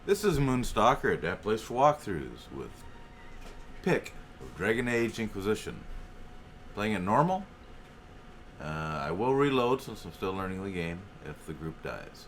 This is Moonstalker, that place for walkthroughs with pick of Dragon Age Inquisition. Playing it normal. I will reload since I'm still learning the game if the group dies.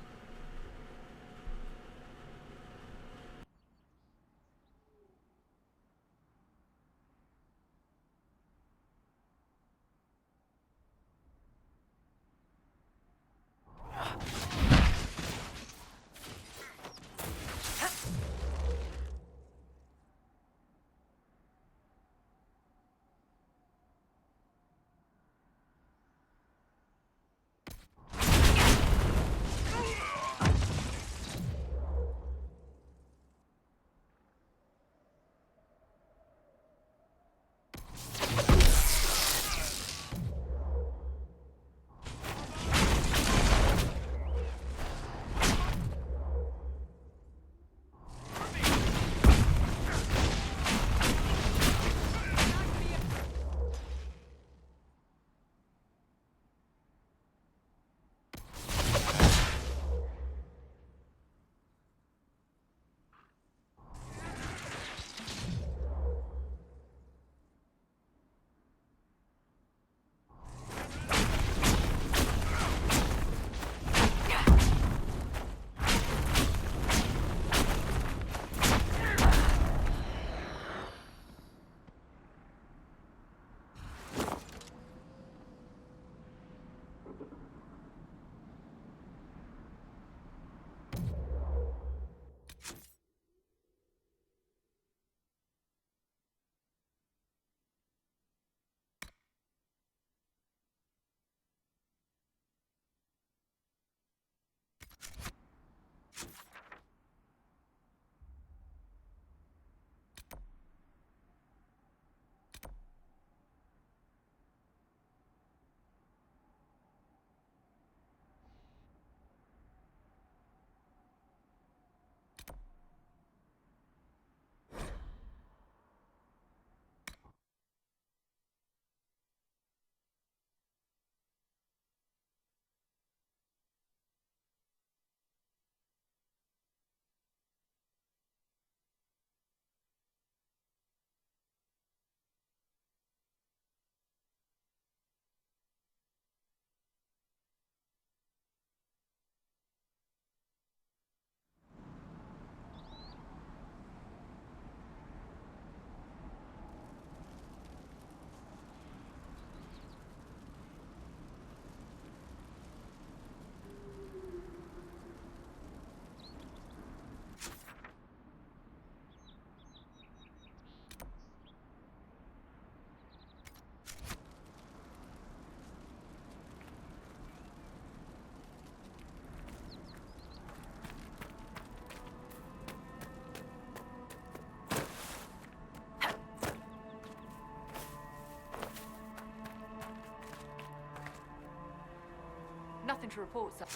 Nothing to report, sir.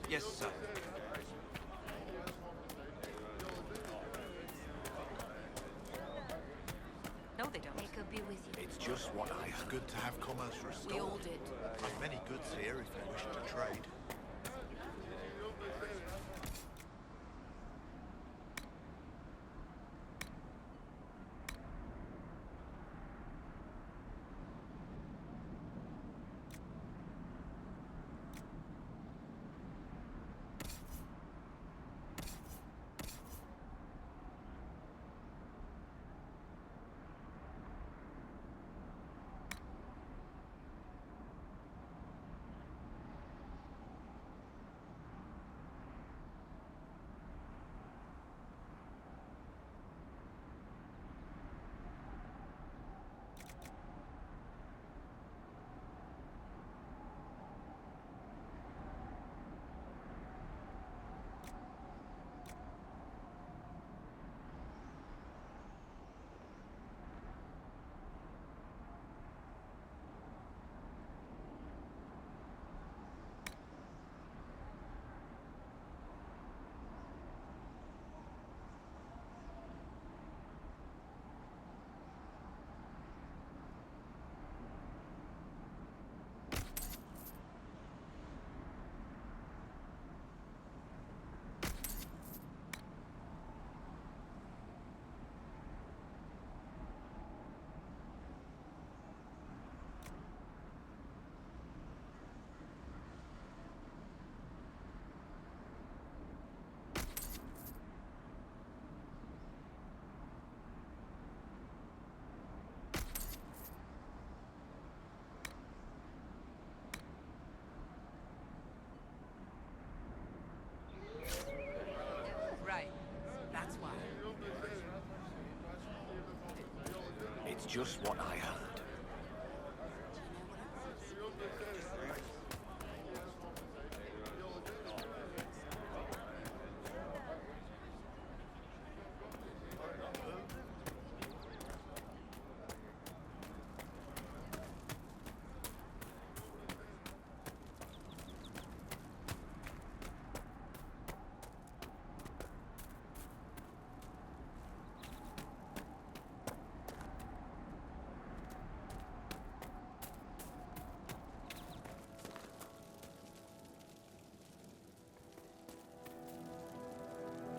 Yes, sir. No, they don't. They could be with you. It's just what it's good to have commerce restored. We all did. I've many goods here if you wish to trade. just what I heard.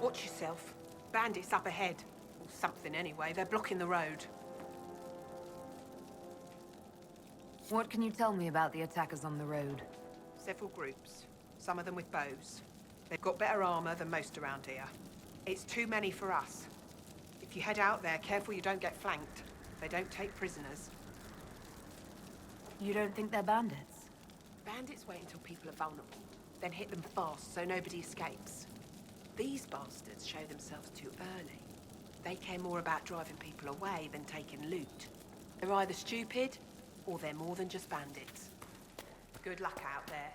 Watch yourself. Bandits up ahead. Or something anyway. They're blocking the road. What can you tell me about the attackers on the road? Several groups. Some of them with bows. They've got better armor than most around here. It's too many for us. If you head out there, careful you don't get flanked. They don't take prisoners. You don't think they're bandits? Bandits wait until people are vulnerable. Then hit them fast so nobody escapes. These bastards show themselves too early. They care more about driving people away than taking loot. They're either stupid, or they're more than just bandits. Good luck out there.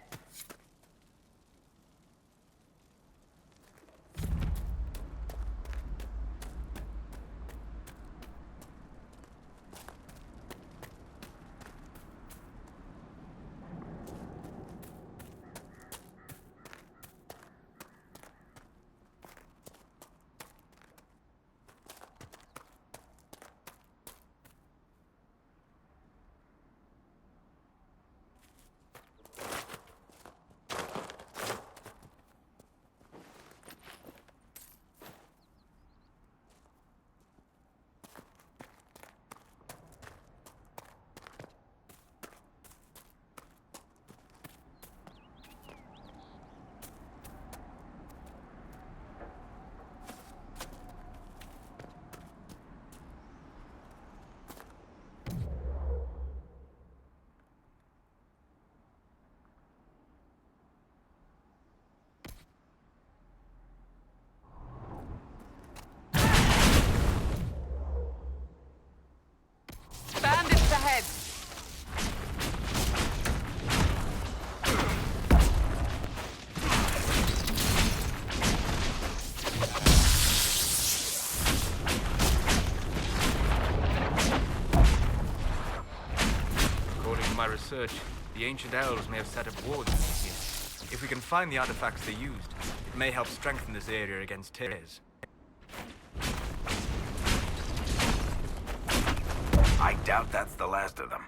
Bandits ahead! According to my research, the ancient elves may have set up wards here. If we can find the artifacts they used, it may help strengthen this area against terrors. I doubt that's the last of them.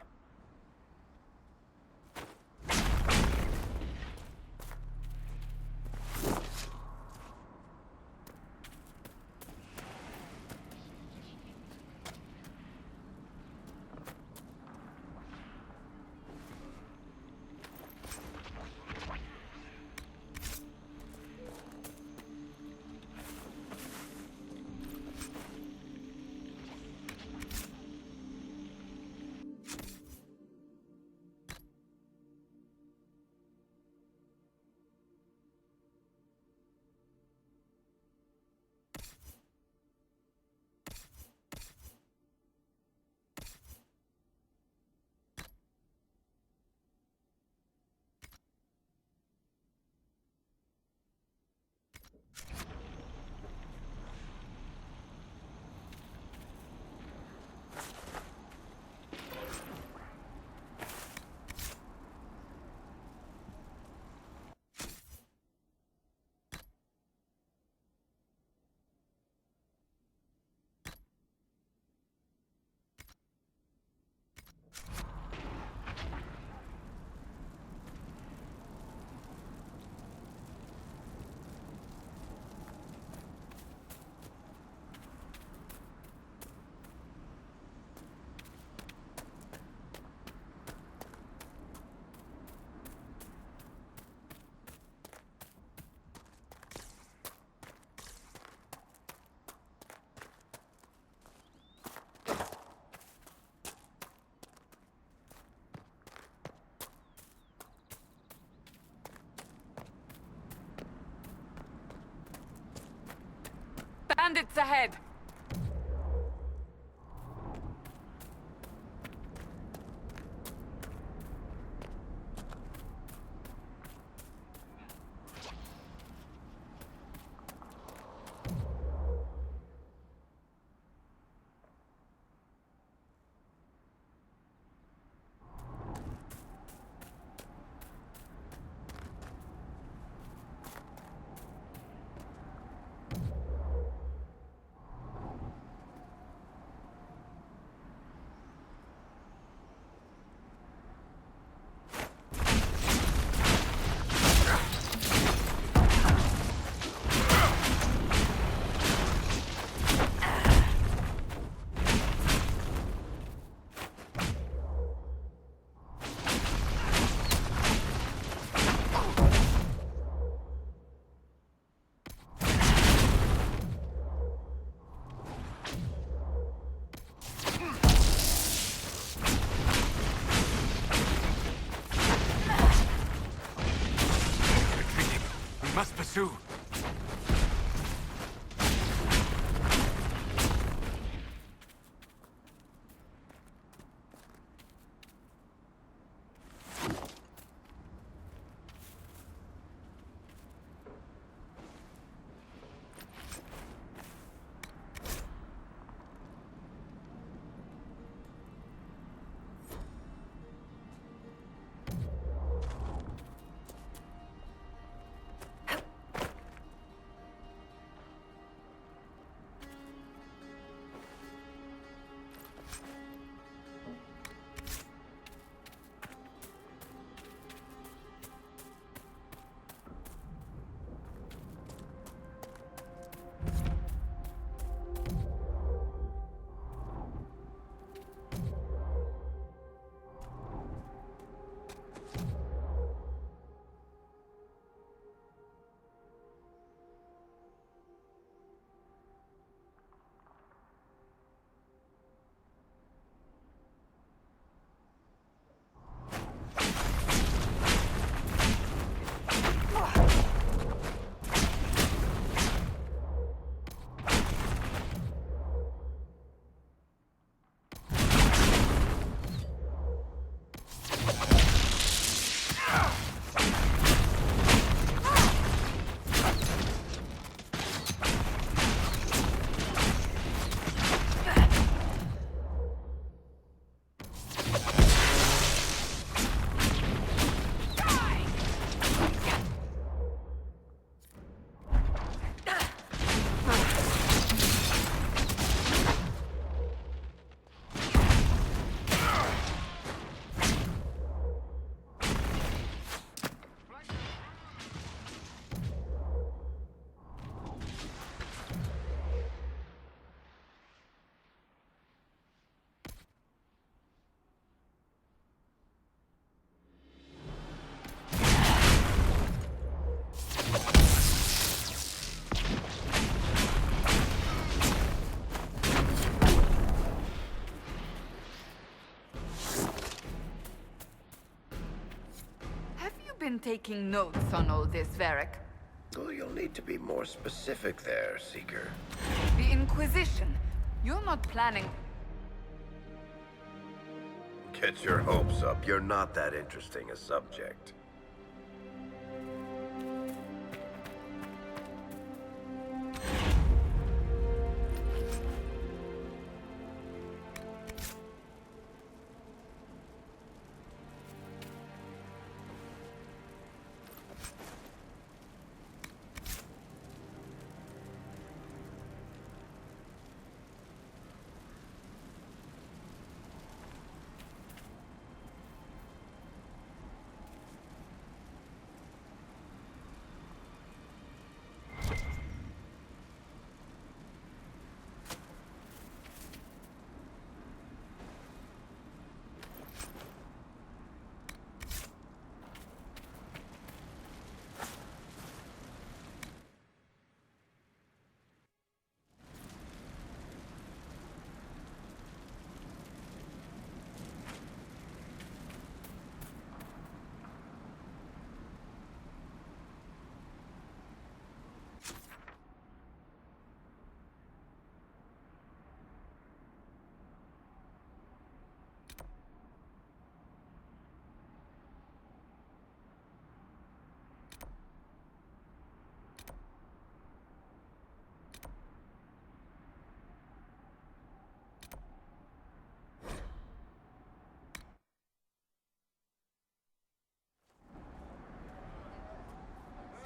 Bandits ahead! too. Been taking notes on all this, Varric? Well, you'll need to be more specific there, Seeker. The Inquisition. You're not planning... Get your hopes up. You're not that interesting a subject.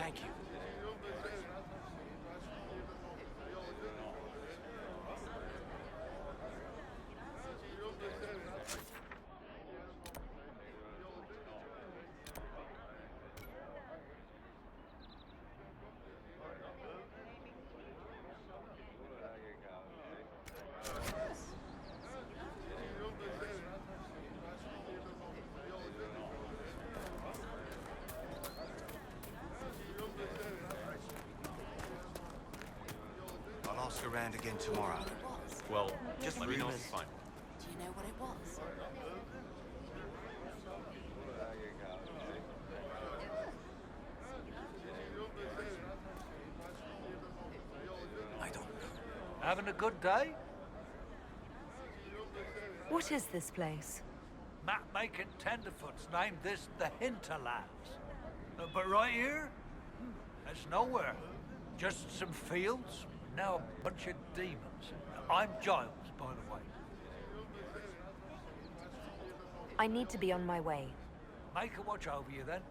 Thank you. I'll ask around again tomorrow. Well, Just let me know if rumours. you find. Do you know what it was? Having a good day? What is this place? Map-making tenderfoots named this the Hinterlands. But right here, there's nowhere. Just some fields, now a bunch of demons. I'm Giles, by the way. I need to be on my way. Make a watch over you then.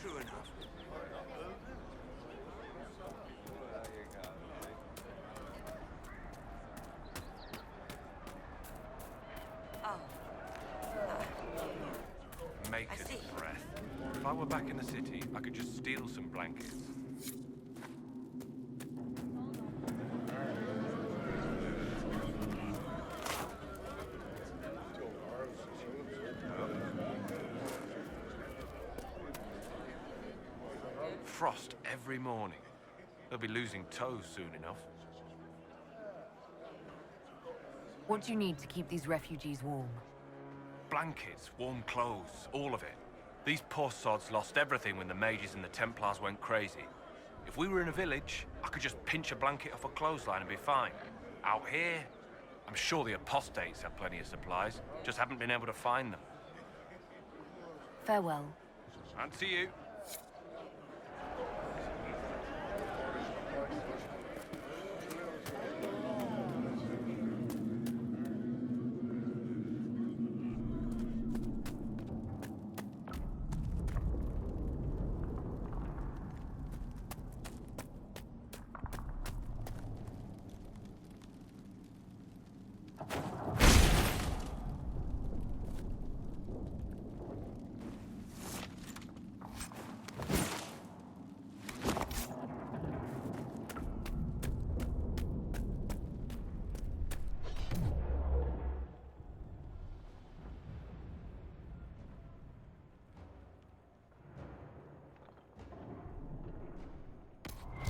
True enough. Make a breath. If I were back in the city, I could just steal some blankets. Frost every morning. They'll be losing toes soon enough. What do you need to keep these refugees warm? Blankets, warm clothes, all of it. These poor sods lost everything when the Mages and the Templars went crazy. If we were in a village, I could just pinch a blanket off a clothesline and be fine. Out here, I'm sure the apostates have plenty of supplies, just haven't been able to find them. Farewell. And to you.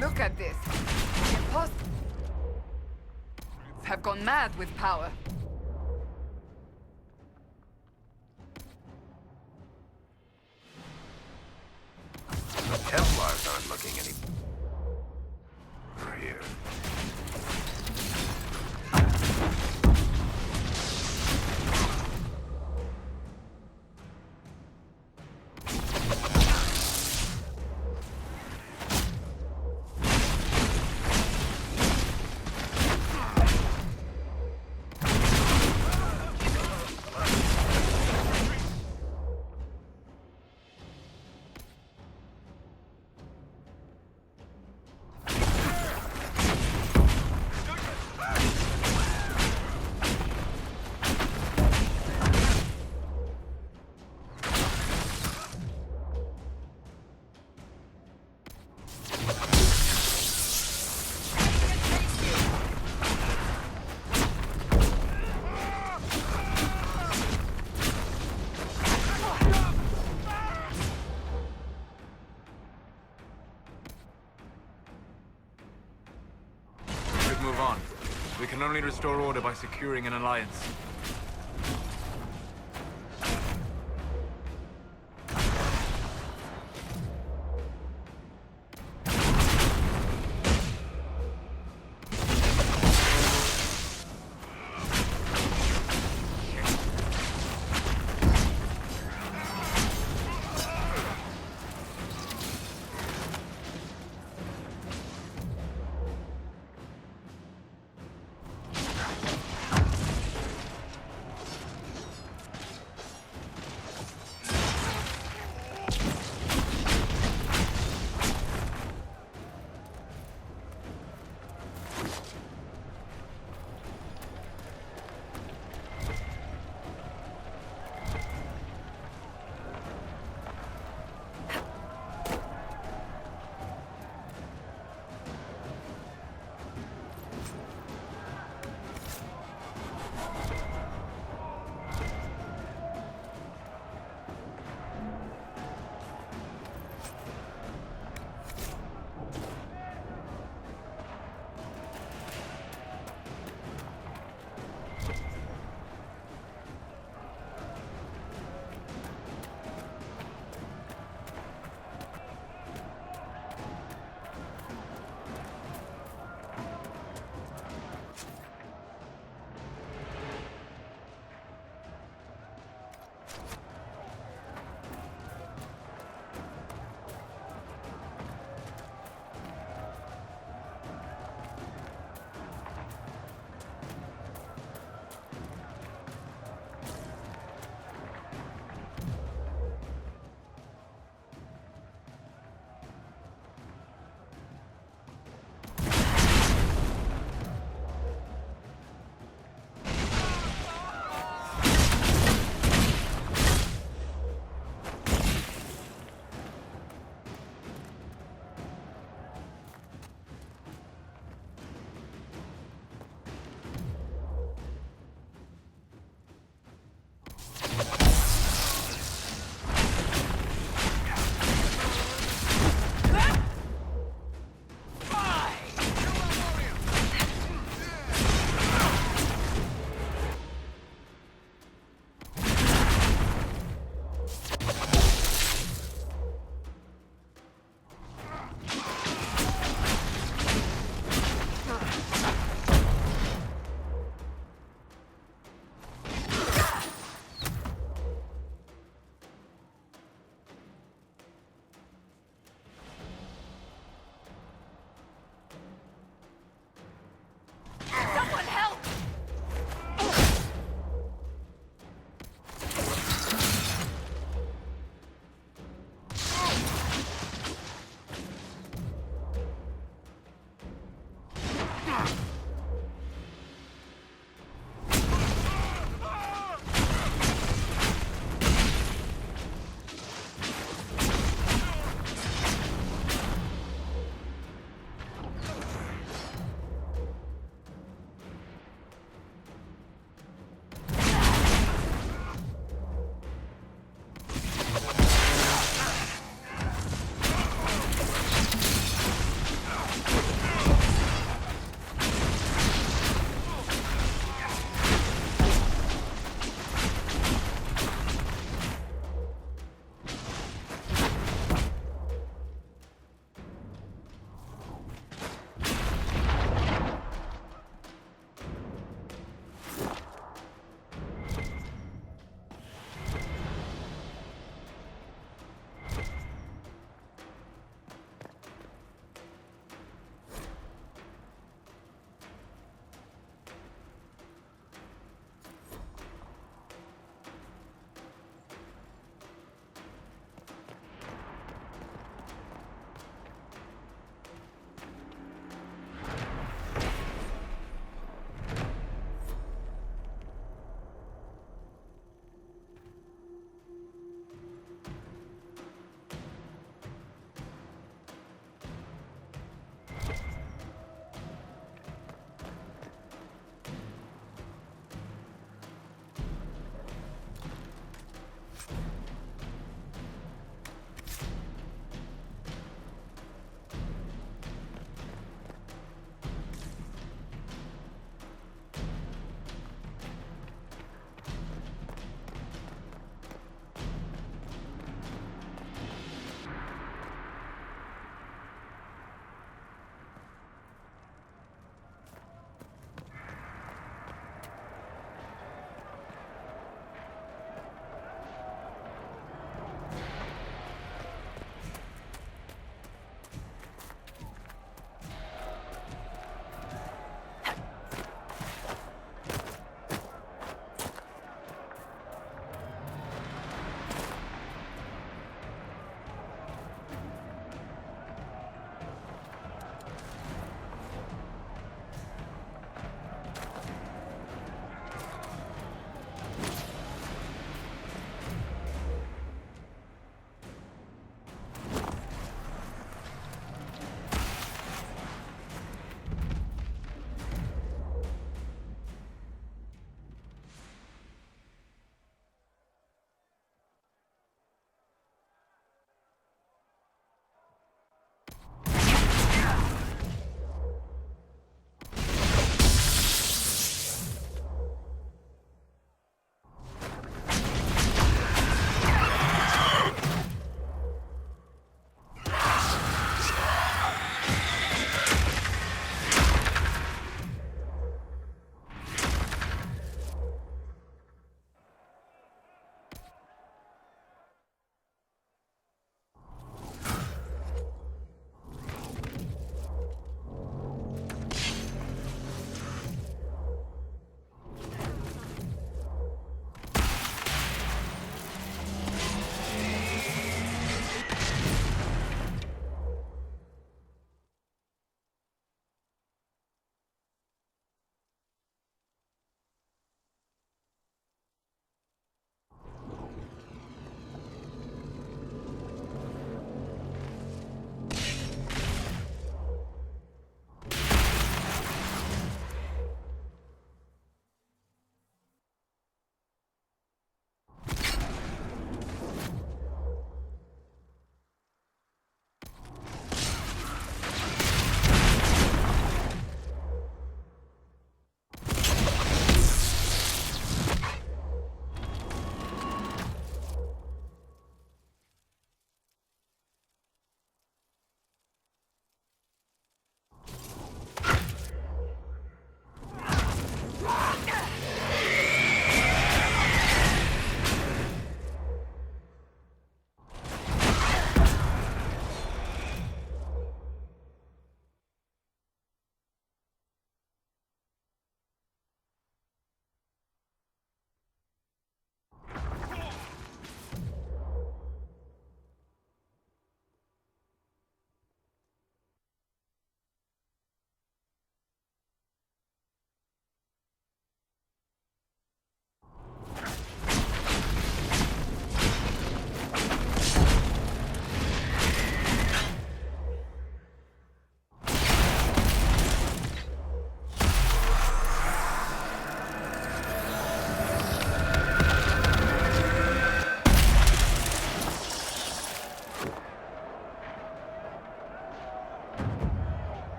Look at this. The imposters have gone mad with power. The Templars aren't looking any... here. Move on. We can only restore order by securing an alliance.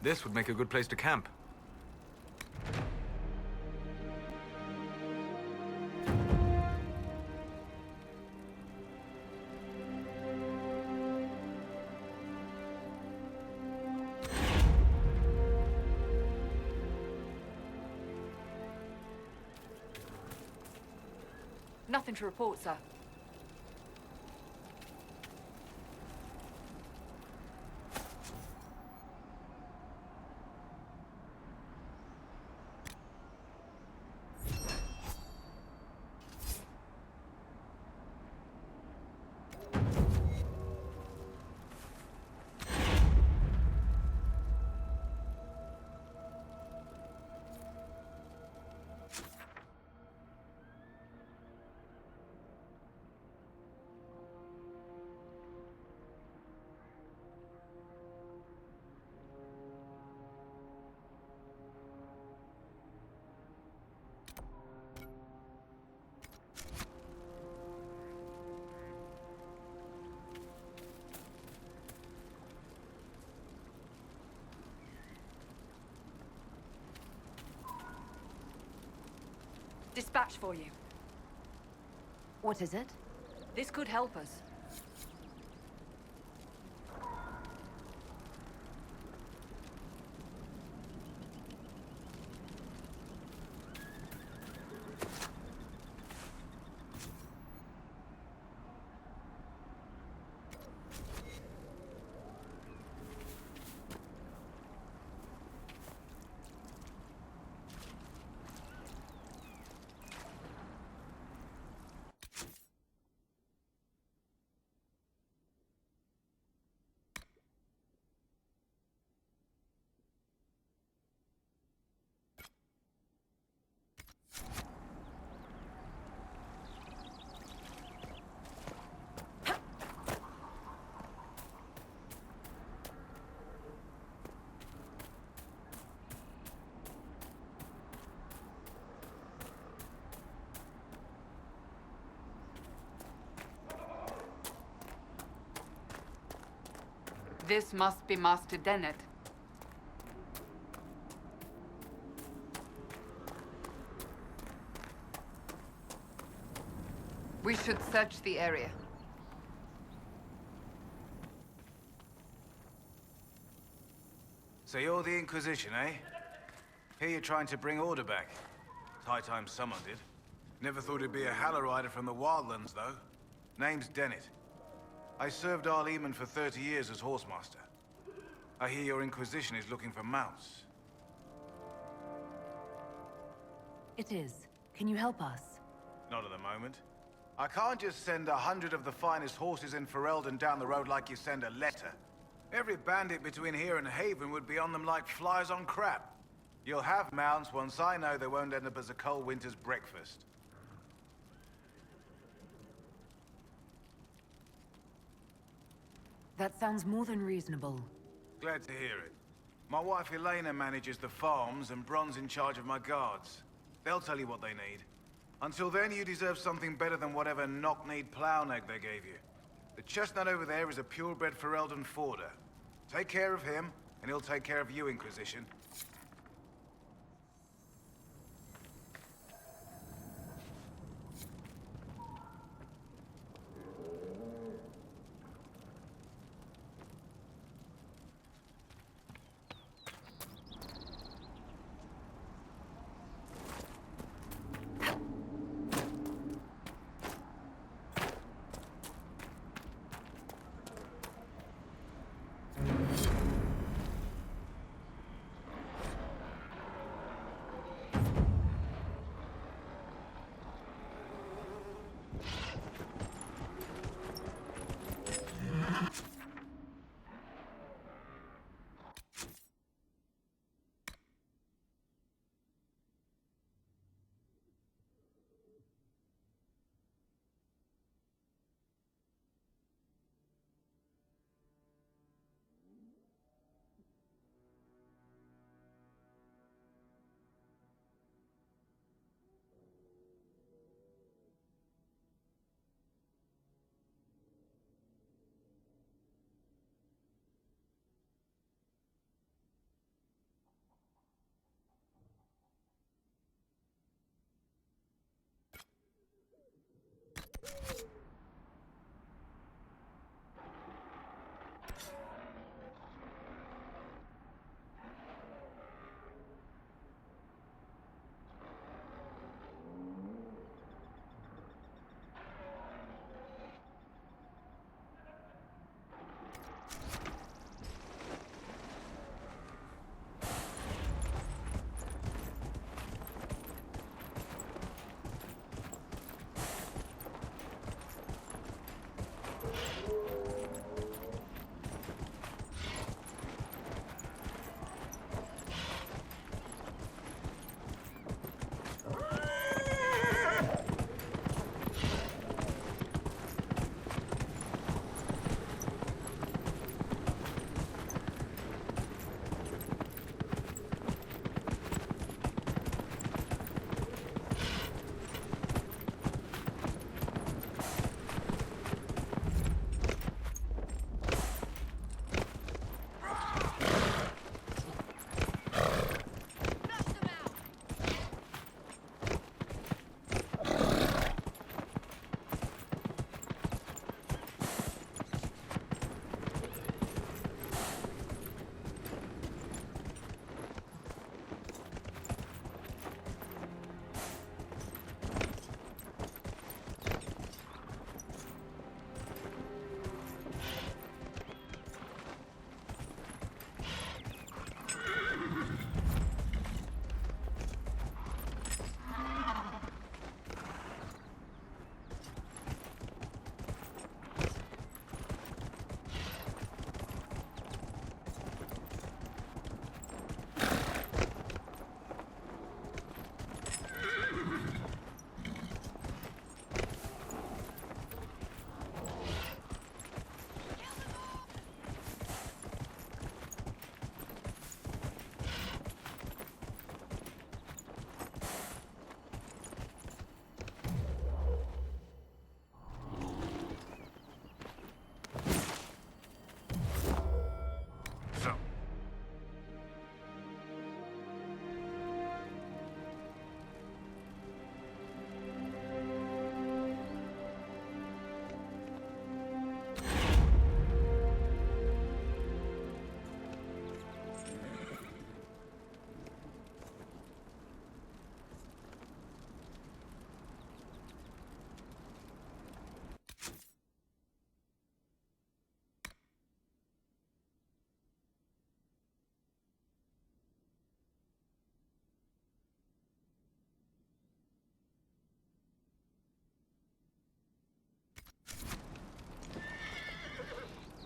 This would make a good place to camp. Nothing to report, sir. Dispatch for you. What is it? This could help us. This must be Master Dennett. We should search the area. So you're the Inquisition, eh? Here you're trying to bring order back. It's high time someone did. Never thought it'd be a Hallow-Rider from the Wildlands, though. Name's Dennett. I served Arleman for 30 years as Horsemaster. I hear your Inquisition is looking for mounts. It is. Can you help us? Not at the moment. I can't just send 100 of the finest horses in Ferelden down the road like you send a letter. Every bandit between here and Haven would be on them like flies on crap. You'll have mounts once I know they won't end up as a cold winter's breakfast. That sounds more than reasonable. Glad to hear it. My wife Elena manages the farms and Bron's in charge of my guards. They'll tell you what they need. Until then, you deserve something better than whatever knock-kneed plow neck they gave you. The chestnut over there is a purebred Ferelden forder. Take care of him, and he'll take care of you, Inquisition.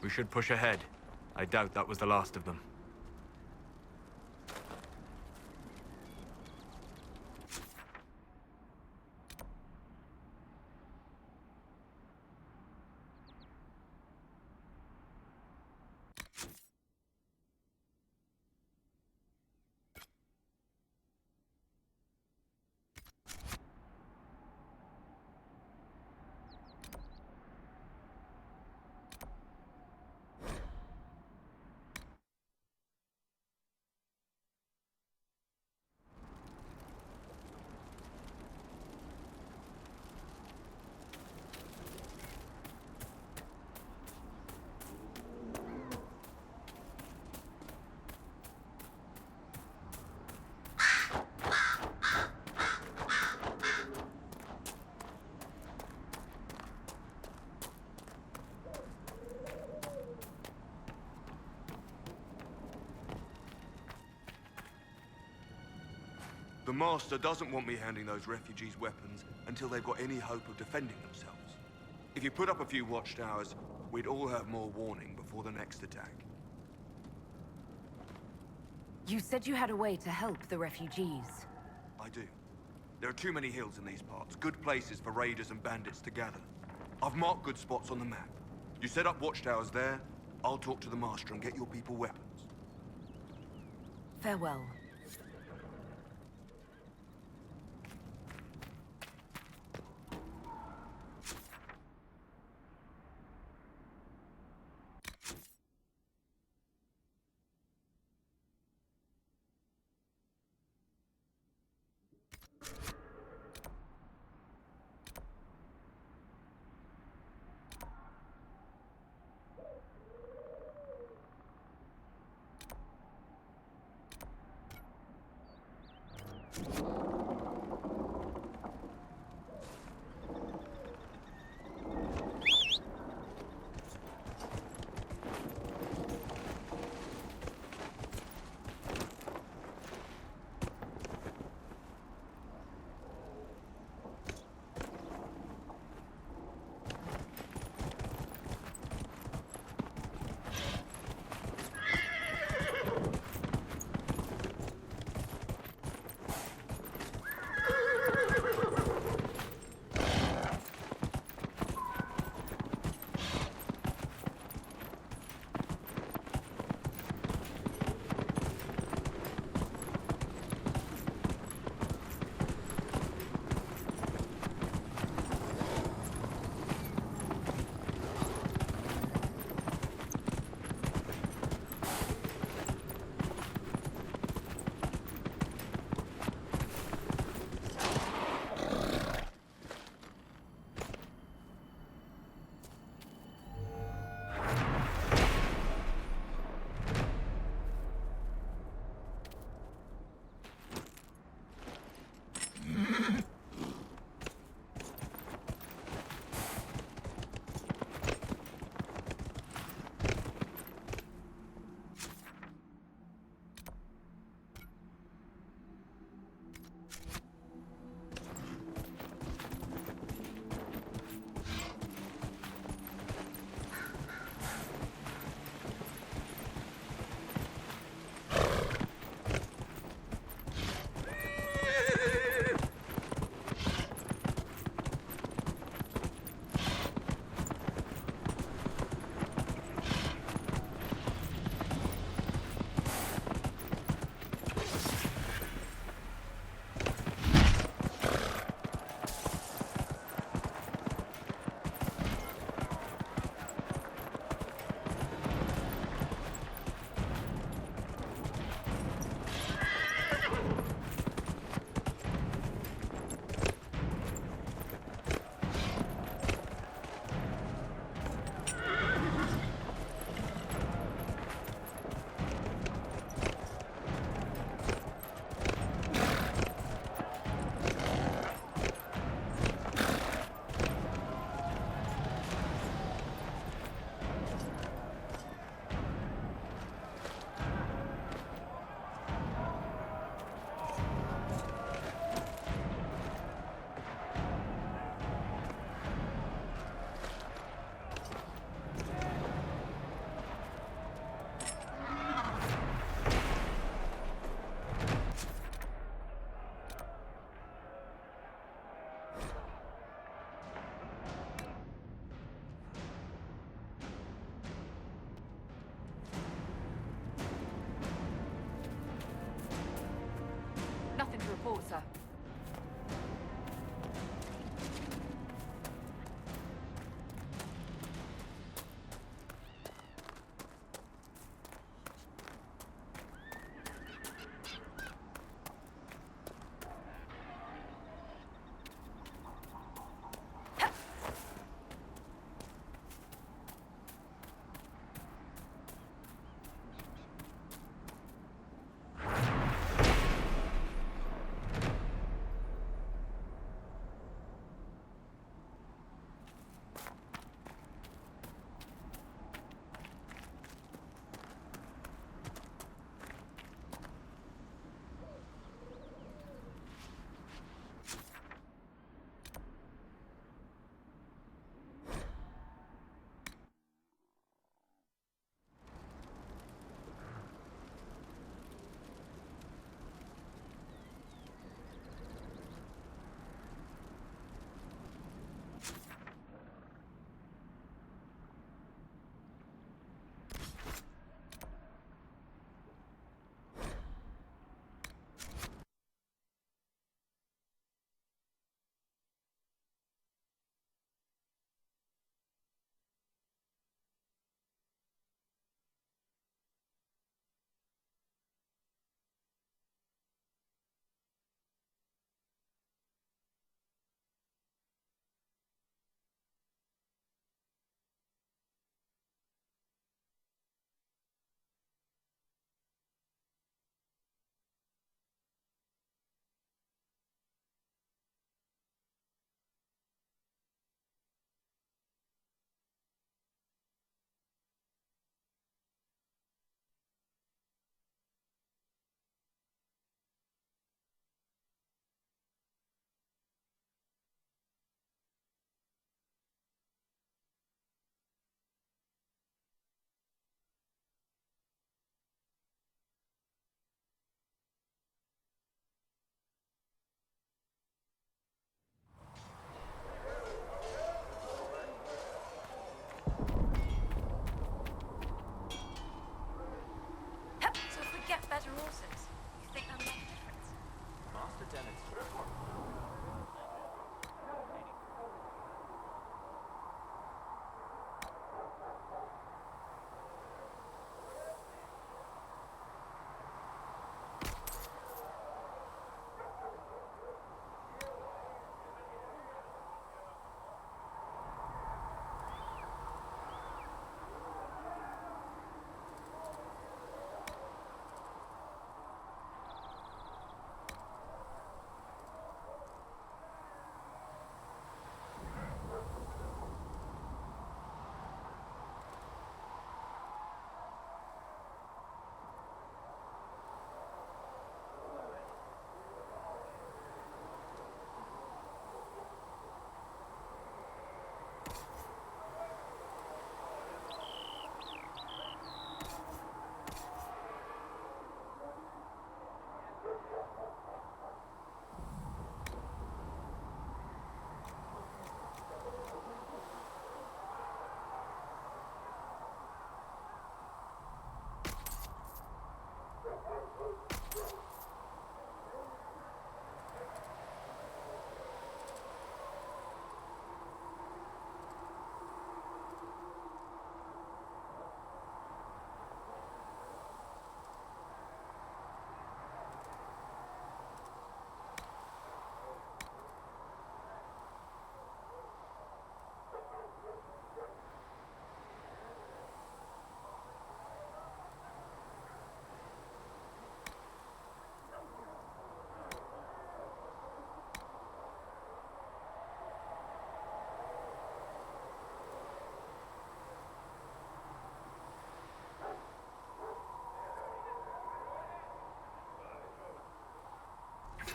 We should push ahead. I doubt that was the last of them. The Master doesn't want me handing those refugees weapons until they've got any hope of defending themselves. If you put up a few watchtowers, we'd all have more warning before the next attack. You said you had a way to help the refugees. I do. There are too many hills in these parts, good places for raiders and bandits to gather. I've marked good spots on the map. You set up watchtowers there, I'll talk to the Master and get your people weapons. Farewell.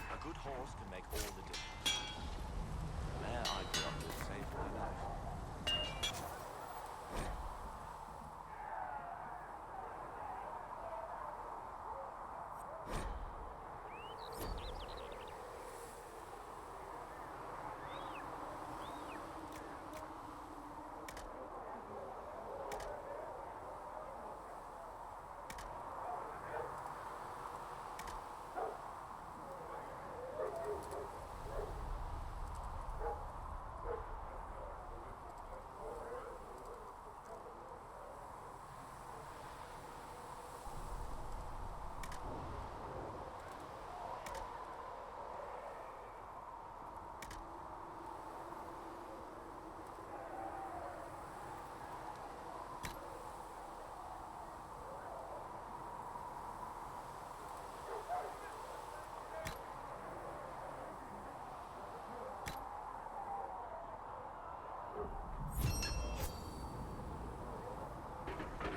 A good horse can make all the difference. The mare I grew up with saved my life.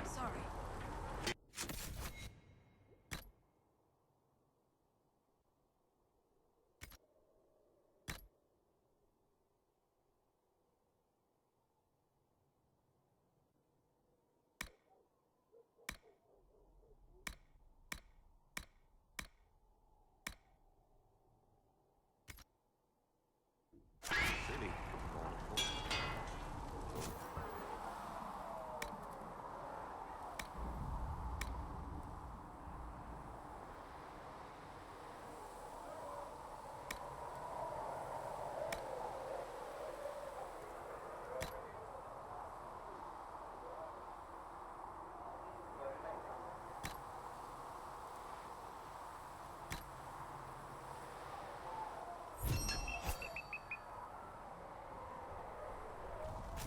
Sorry. Silly.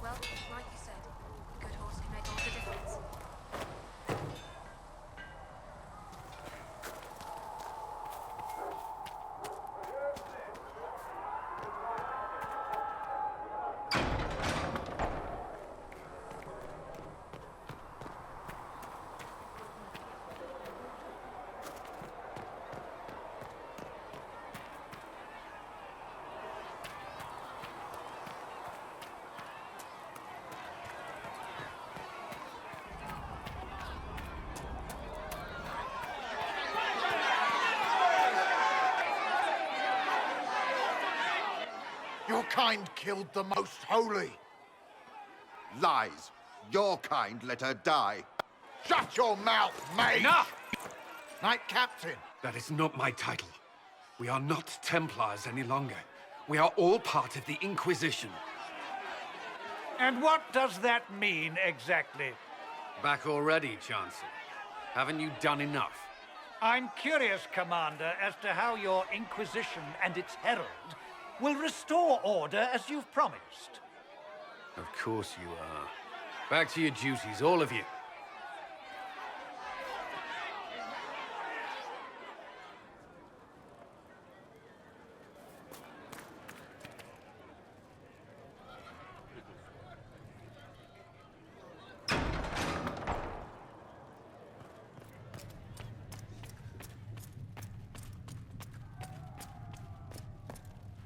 Well, like you said, a good horse can make all the difference. Your kind killed the most holy. Lies. Your kind let her die. Shut your mouth, mate! Enough! Knight Captain. That is not my title. We are not Templars any longer. We are all part of the Inquisition. And what does that mean, exactly? Back already, Chancellor. Haven't you done enough? I'm curious, Commander, as to how your Inquisition and its herald will restore order as you've promised. Of course you are. Back to your duties, all of you.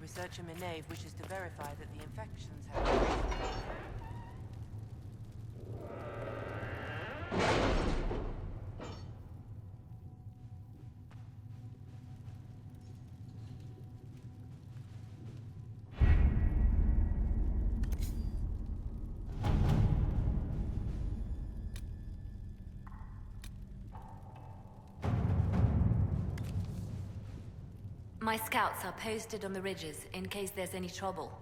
Researcher Minave wishes to verify that the infections have... My scouts are posted on the ridges in case there's any trouble.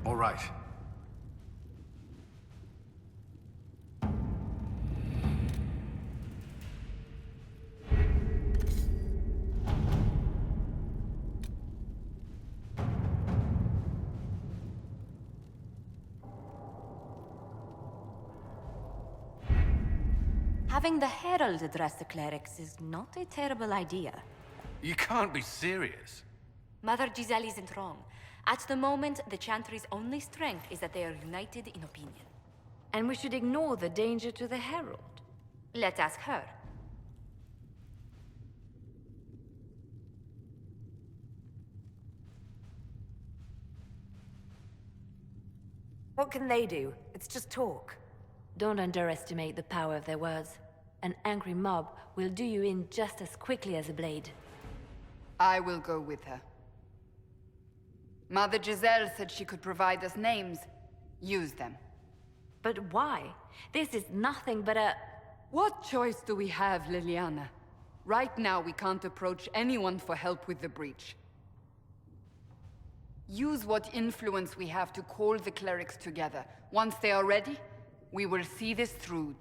All right. Having the Herald address the clerics is not a terrible idea. You can't be serious. Mother Giselle isn't wrong. At the moment, the Chantry's only strength is that they are united in opinion. And we should ignore the danger to the Herald. Let's ask her. What can they do? It's just talk. Don't underestimate the power of their words. An angry mob will do you in just as quickly as a blade. I will go with her. Mother Giselle said she could provide us names. Use them. But why? This is nothing but a... What choice do we have, Liliana? Right now, we can't approach anyone for help with the breach. Use what influence we have to call the clerics together. Once they are ready, we will see this through.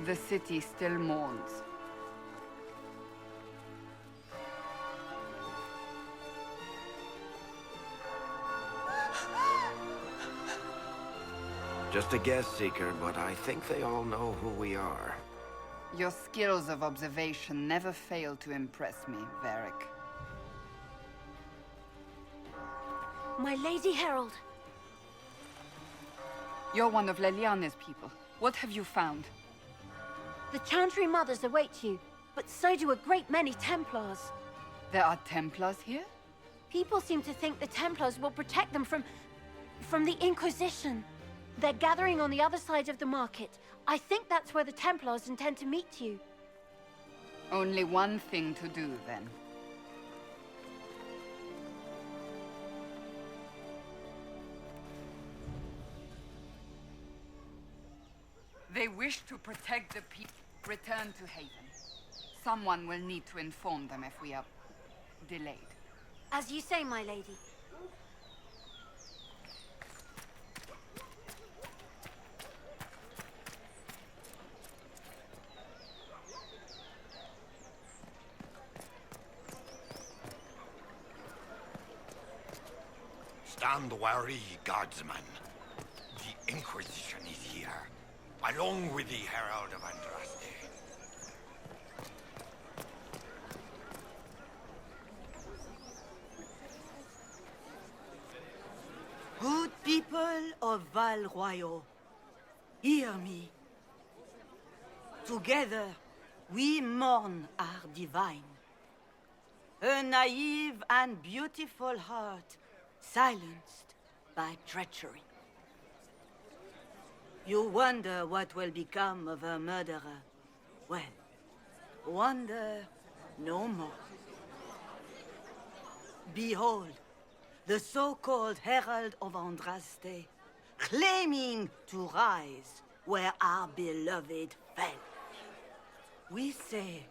The city still mourns. Just a guess, Seeker, but I think they all know who we are. Your skills of observation never fail to impress me, Varric. My Lady Herald! You're one of Leliana's people. What have you found? The Chantry Mothers await you, but so do a great many Templars. There are Templars here? People seem to think the Templars will protect them from the Inquisition. They're gathering on the other side of the market. I think that's where the Templars intend to meet you. Only one thing to do, then. They wish to protect the people. Return to Haven. Someone will need to inform them if we are delayed. As you say, my lady. Stand wary, guardsman. The Inquisition is here, along with the Herald of Andraste. Good people of Val Royal, hear me. Together, we mourn our divine. A naive and beautiful heart, silenced by treachery. You wonder what will become of her murderer. Well, wonder no more. Behold, the so-called Herald of Andraste, claiming to rise where our beloved fell. We say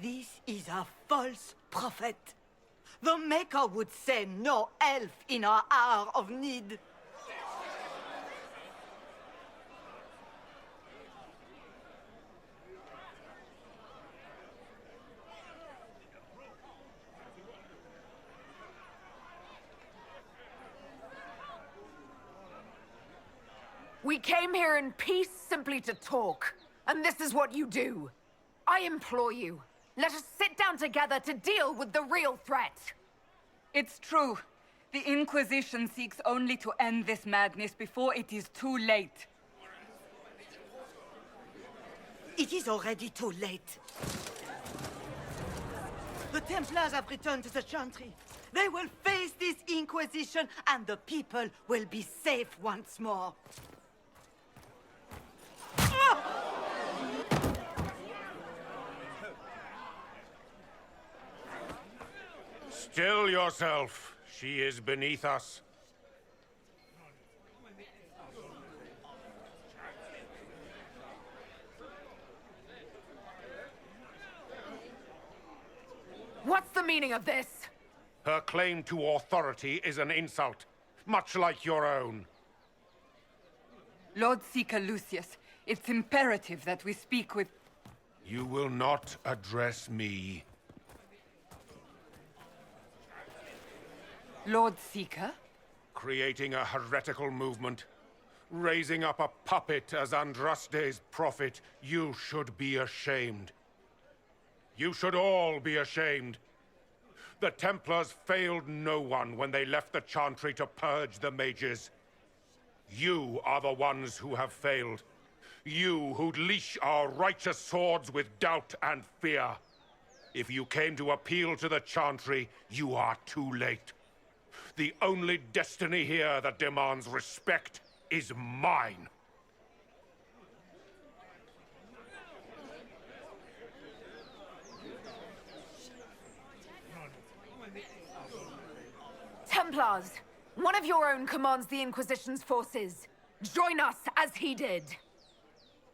this is a false prophet. The Maker would send no elf in our hour of need. We came here in peace simply to talk, and this is what you do. I implore you, let us sit down together to deal with the real threat. It's true. The Inquisition seeks only to end this madness before it is too late. It is already too late. The Templars have returned to the Chantry. They will face this Inquisition, and the people will be safe once more. Still yourself. She is beneath us. What's the meaning of this? Her claim to authority is an insult, much like your own. Lord Seeker Lucius, it's imperative that we speak with... You will not address me. Lord Seeker? Creating a heretical movement. Raising up a puppet as Andraste's prophet. You should be ashamed. You should all be ashamed. The Templars failed no one when they left the Chantry to purge the mages. You are the ones who have failed. You who'd leash our righteous swords with doubt and fear. If you came to appeal to the Chantry, you are too late. The only destiny here that demands respect is mine. Templars, one of your own commands the Inquisition's forces. Join us as he did.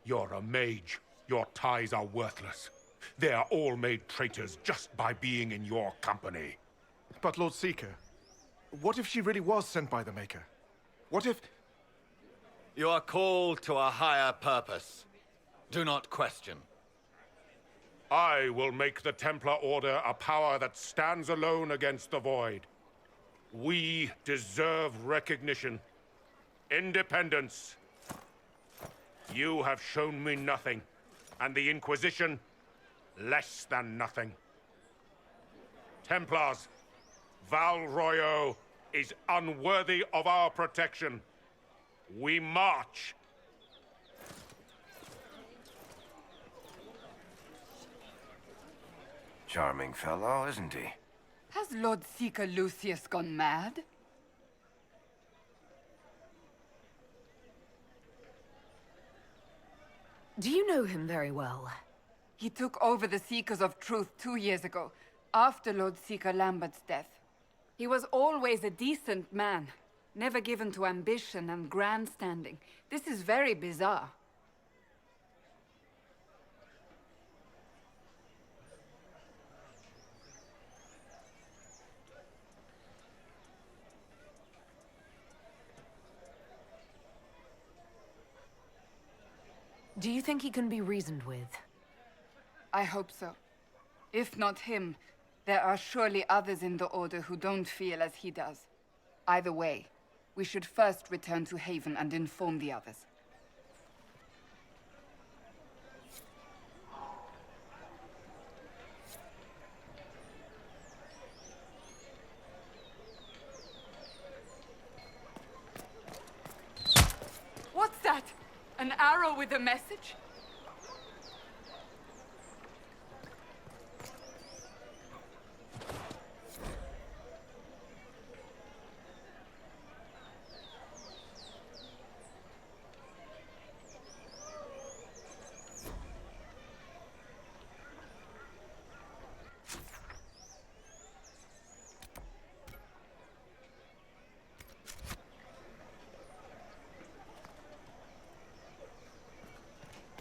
You're a mage. Your ties are worthless. They are all made traitors just by being in your company. But Lord Seeker, what if she really was sent by the Maker? What if... You are called to a higher purpose. Do not question. I will make the Templar Order a power that stands alone against the Void. We deserve recognition. Independence. You have shown me nothing, and the Inquisition, less than nothing. Templars, Val Royo is unworthy of our protection. We march. Charming fellow, isn't he? Has Lord Seeker Lucius gone mad? Do you know him very well? He took over the Seekers of Truth 2 years ago, after Lord Seeker Lambert's death. He was always a decent man, never given to ambition and grandstanding. This is very bizarre. Do you think he can be reasoned with? I hope so. If not him, there are surely others in the Order who don't feel as he does. Either way, we should first return to Haven and inform the others. What's that? An arrow with a message?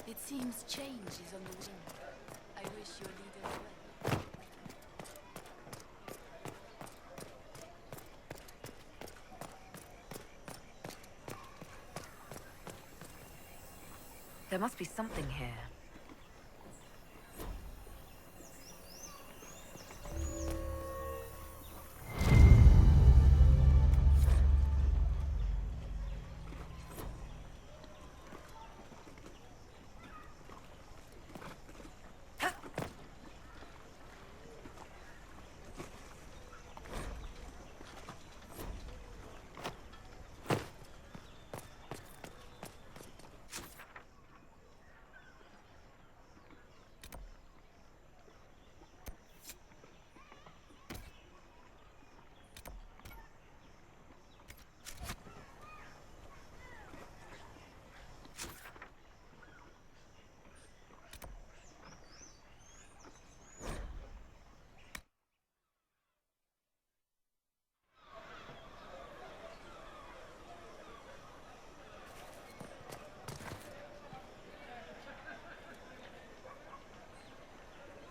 It seems change is on the wind. I wish your leader well. There must be something here.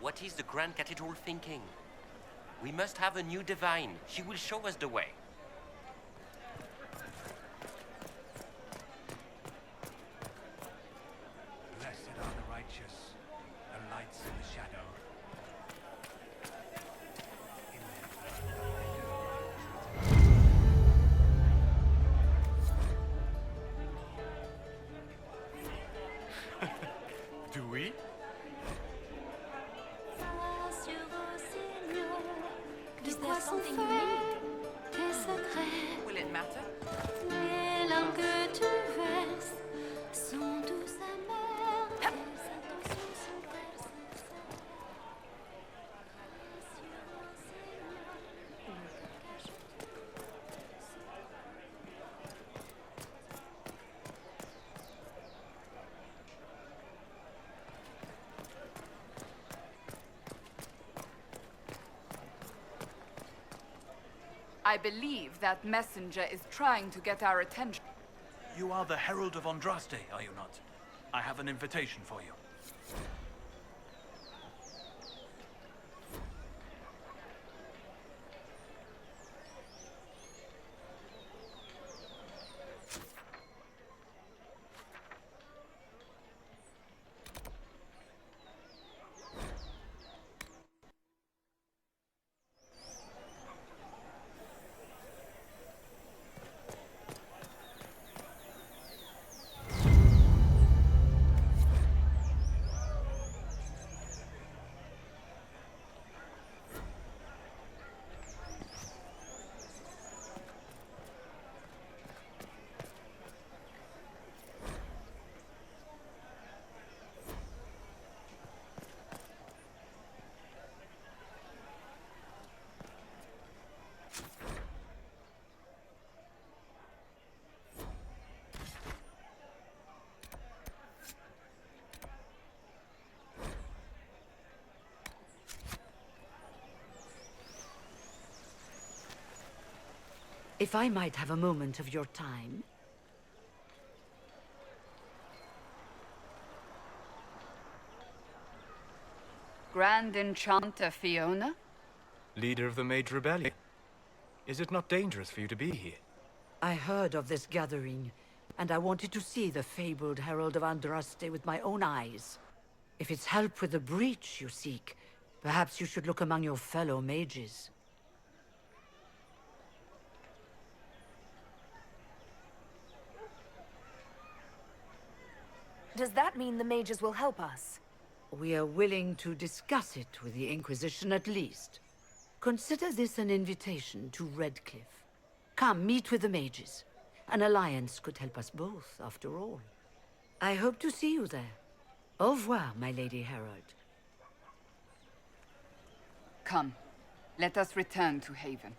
What is the Grand Cathedral thinking? We must have a new divine. She will show us the way. Blessed are the righteous, the lights in the shadow. Do we? Is there something you need? Will it matter? Les larmes que tu verses sont douces amères. Tes intentions sont belles, sincères. I believe that messenger is trying to get our attention. You are the Herald of Andraste, are you not? I have an invitation for you. If I might have a moment of your time. Grand Enchanter Fiona? Leader of the Mage Rebellion. Is it not dangerous for you to be here? I heard of this gathering, and I wanted to see the fabled Herald of Andraste with my own eyes. If it's help with the breach you seek, perhaps you should look among your fellow mages. Does that mean the mages will help us? We are willing to discuss it with the Inquisition at least. Consider this an invitation to Redcliffe. Come, meet with the mages. An alliance could help us both, after all. I hope to see you there. Au revoir, my Lady Herald. Come, let us return to Haven.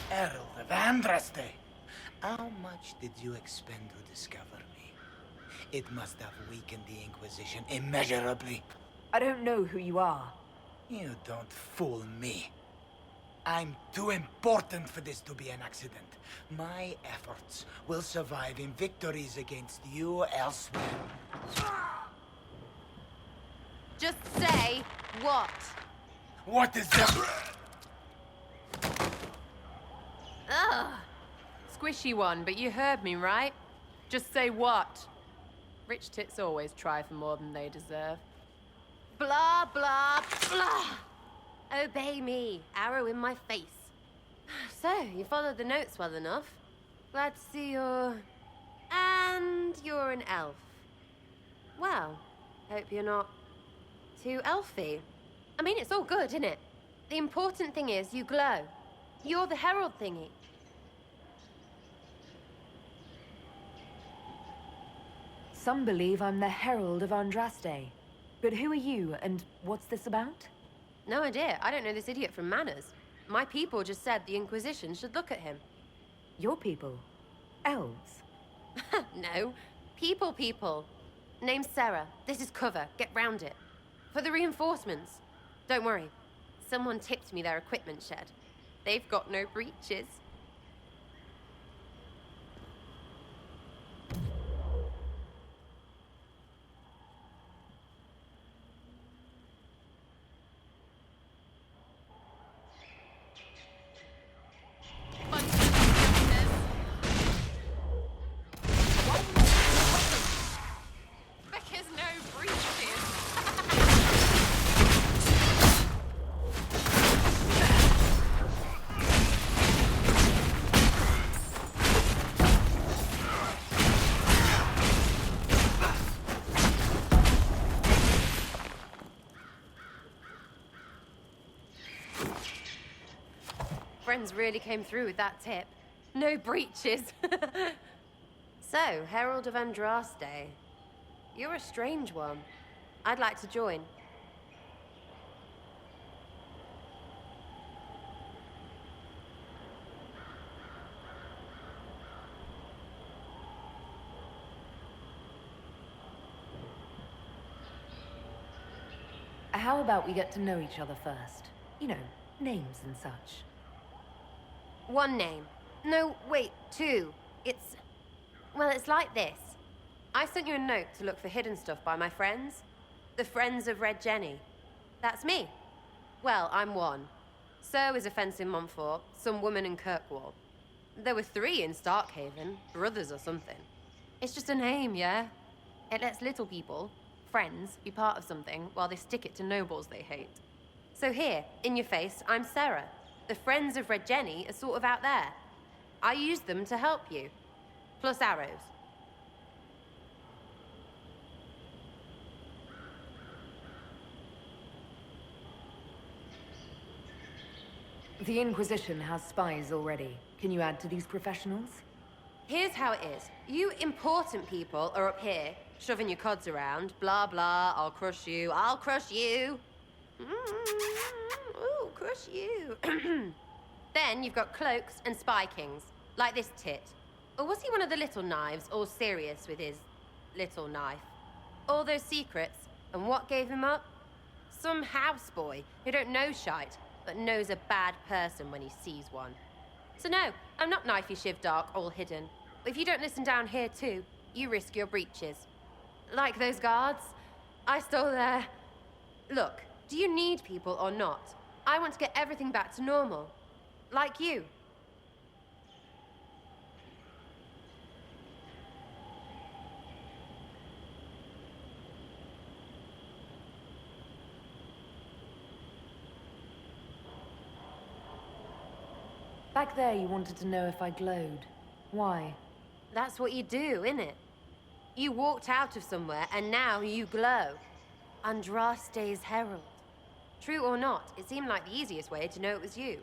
Herald of Andraste! How much did you expend to discover me? It must have weakened the Inquisition immeasurably. I don't know who you are. You don't fool me. I'm too important for this to be an accident. My efforts will survive in victories against you elsewhere. Just say what? What is that? Ugh. Squishy one, but you heard me, right? Just say what? Rich tits always try for more than they deserve. Blah, blah, blah. Obey me. Arrow in my face. So, you followed the notes well enough. Glad to see you're... And you're an elf. Well, hope you're not too elfy. I mean, it's all good, isn't it? The important thing is you glow. You're the herald thingy. Some believe I'm the Herald of Andraste. But who are you, and what's this about? No idea. I don't know this idiot from Manners. My people just said the Inquisition should look at him. Your people? Elves? No. People. Name's Sarah. This is cover. Get round it. For the reinforcements. Don't worry. Someone tipped me their equipment shed. They've got no breaches. Because no breaches. friends really came through with that tip. No breaches. So, Herald of Andraste. You're a strange one. I'd like to join. How about we get to know each other first? You know, names and such. One name. No, wait, two. Well, it's like this. I sent you a note to look for hidden stuff by my friends. The Friends of Red Jenny. That's me. Well, I'm one. So is a fence in Montfort, some woman in Kirkwall. There were 3 in Starkhaven, brothers or something. It's just a name, yeah? It lets little people, friends, be part of something while they stick it to nobles they hate. So here, in your face, I'm Sarah. The Friends of Red Jenny are sort of out there. I used them to help you. Plus arrows. The Inquisition has spies already. Can you add to these professionals? Here's how it is. You important people are up here, shoving your cods around. Blah, blah, I'll crush you, I'll crush you. Ooh, crush you. Then you've got cloaks and spy kings, like this tit. Or was he one of the little knives, all serious with his little knife? All those secrets, and what gave him up? Some houseboy who don't know shite, but knows a bad person when he sees one. So no, I'm not knifey shiv dark, all hidden. But if you don't listen down here too, you risk your breeches. Like those guards, I stole their... Look, do you need people or not? I want to get everything back to normal. Like you. Back there, you wanted to know if I glowed. Why? That's what you do, innit? You walked out of somewhere, and now you glow. Andraste's herald. True or not, it seemed like the easiest way to know it was you.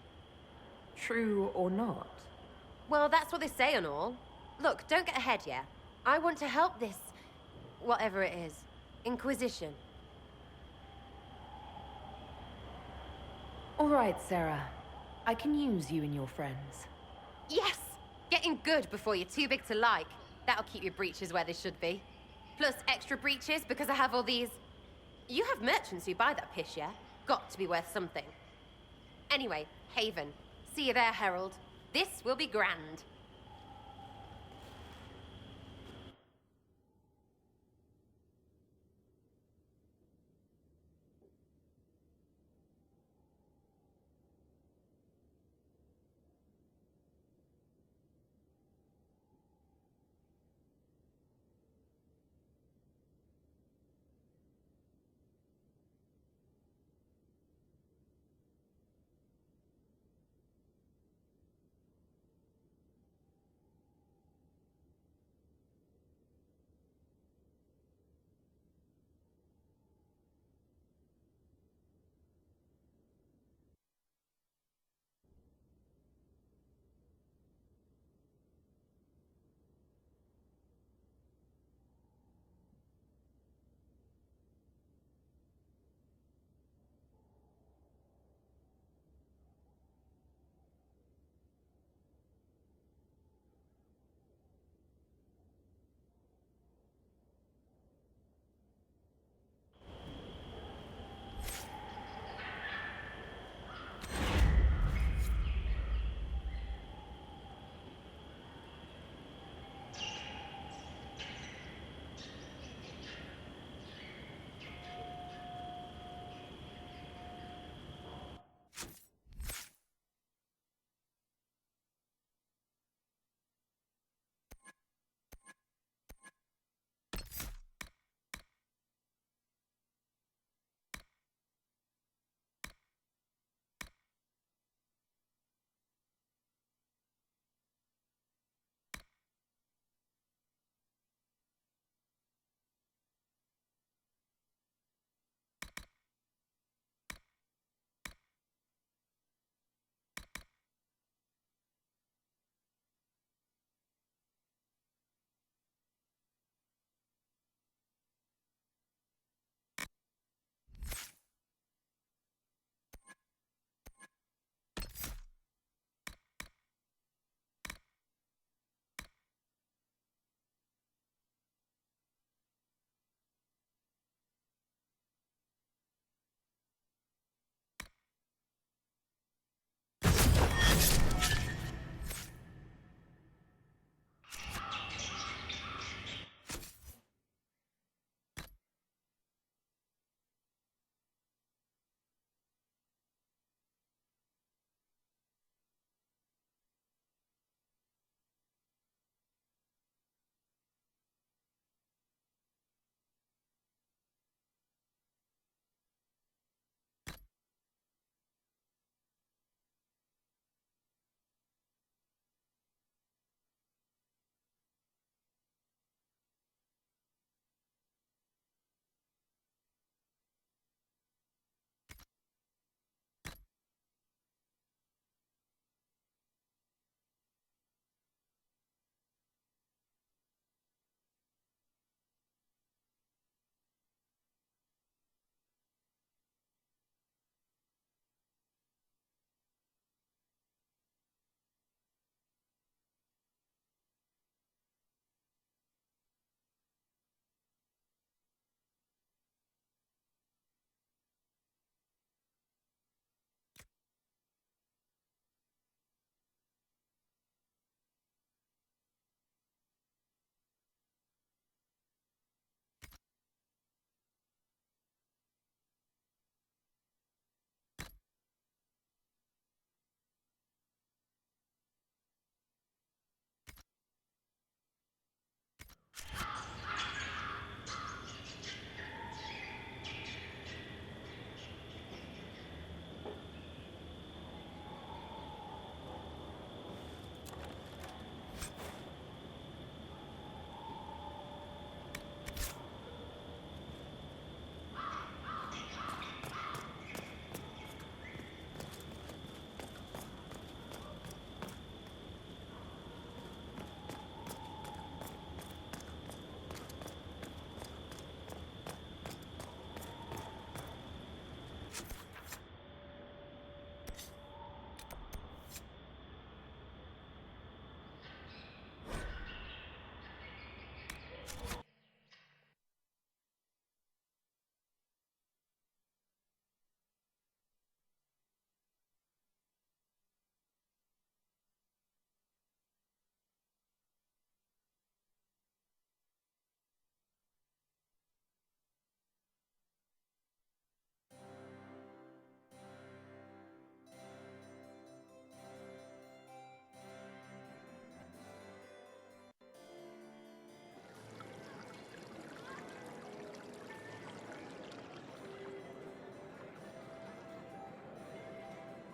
True or not? Well, that's what they say and all. Look, don't get ahead, yeah? I want to help this... whatever it is. Inquisition. All right, Sarah. I can use you and your friends. Yes! Getting good before you're too big to like. That'll keep your breeches where they should be. Plus extra breeches because I have all these... You have merchants who buy that piss, yeah? Got to be worth something. Anyway, Haven. See you there, Herald. This will be grand.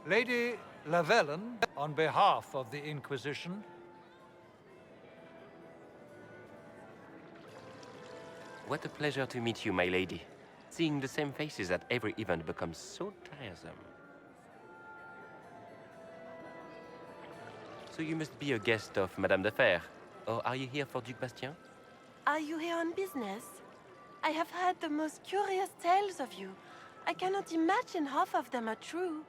Lady Lavellen, on behalf of the Inquisition. What a pleasure to meet you, my lady. Seeing the same faces at every event becomes so tiresome. So you must be a guest of Madame de Fer, or are you here for Duc Bastien? Are you here on business? I have heard the most curious tales of you. I cannot imagine half of them are true.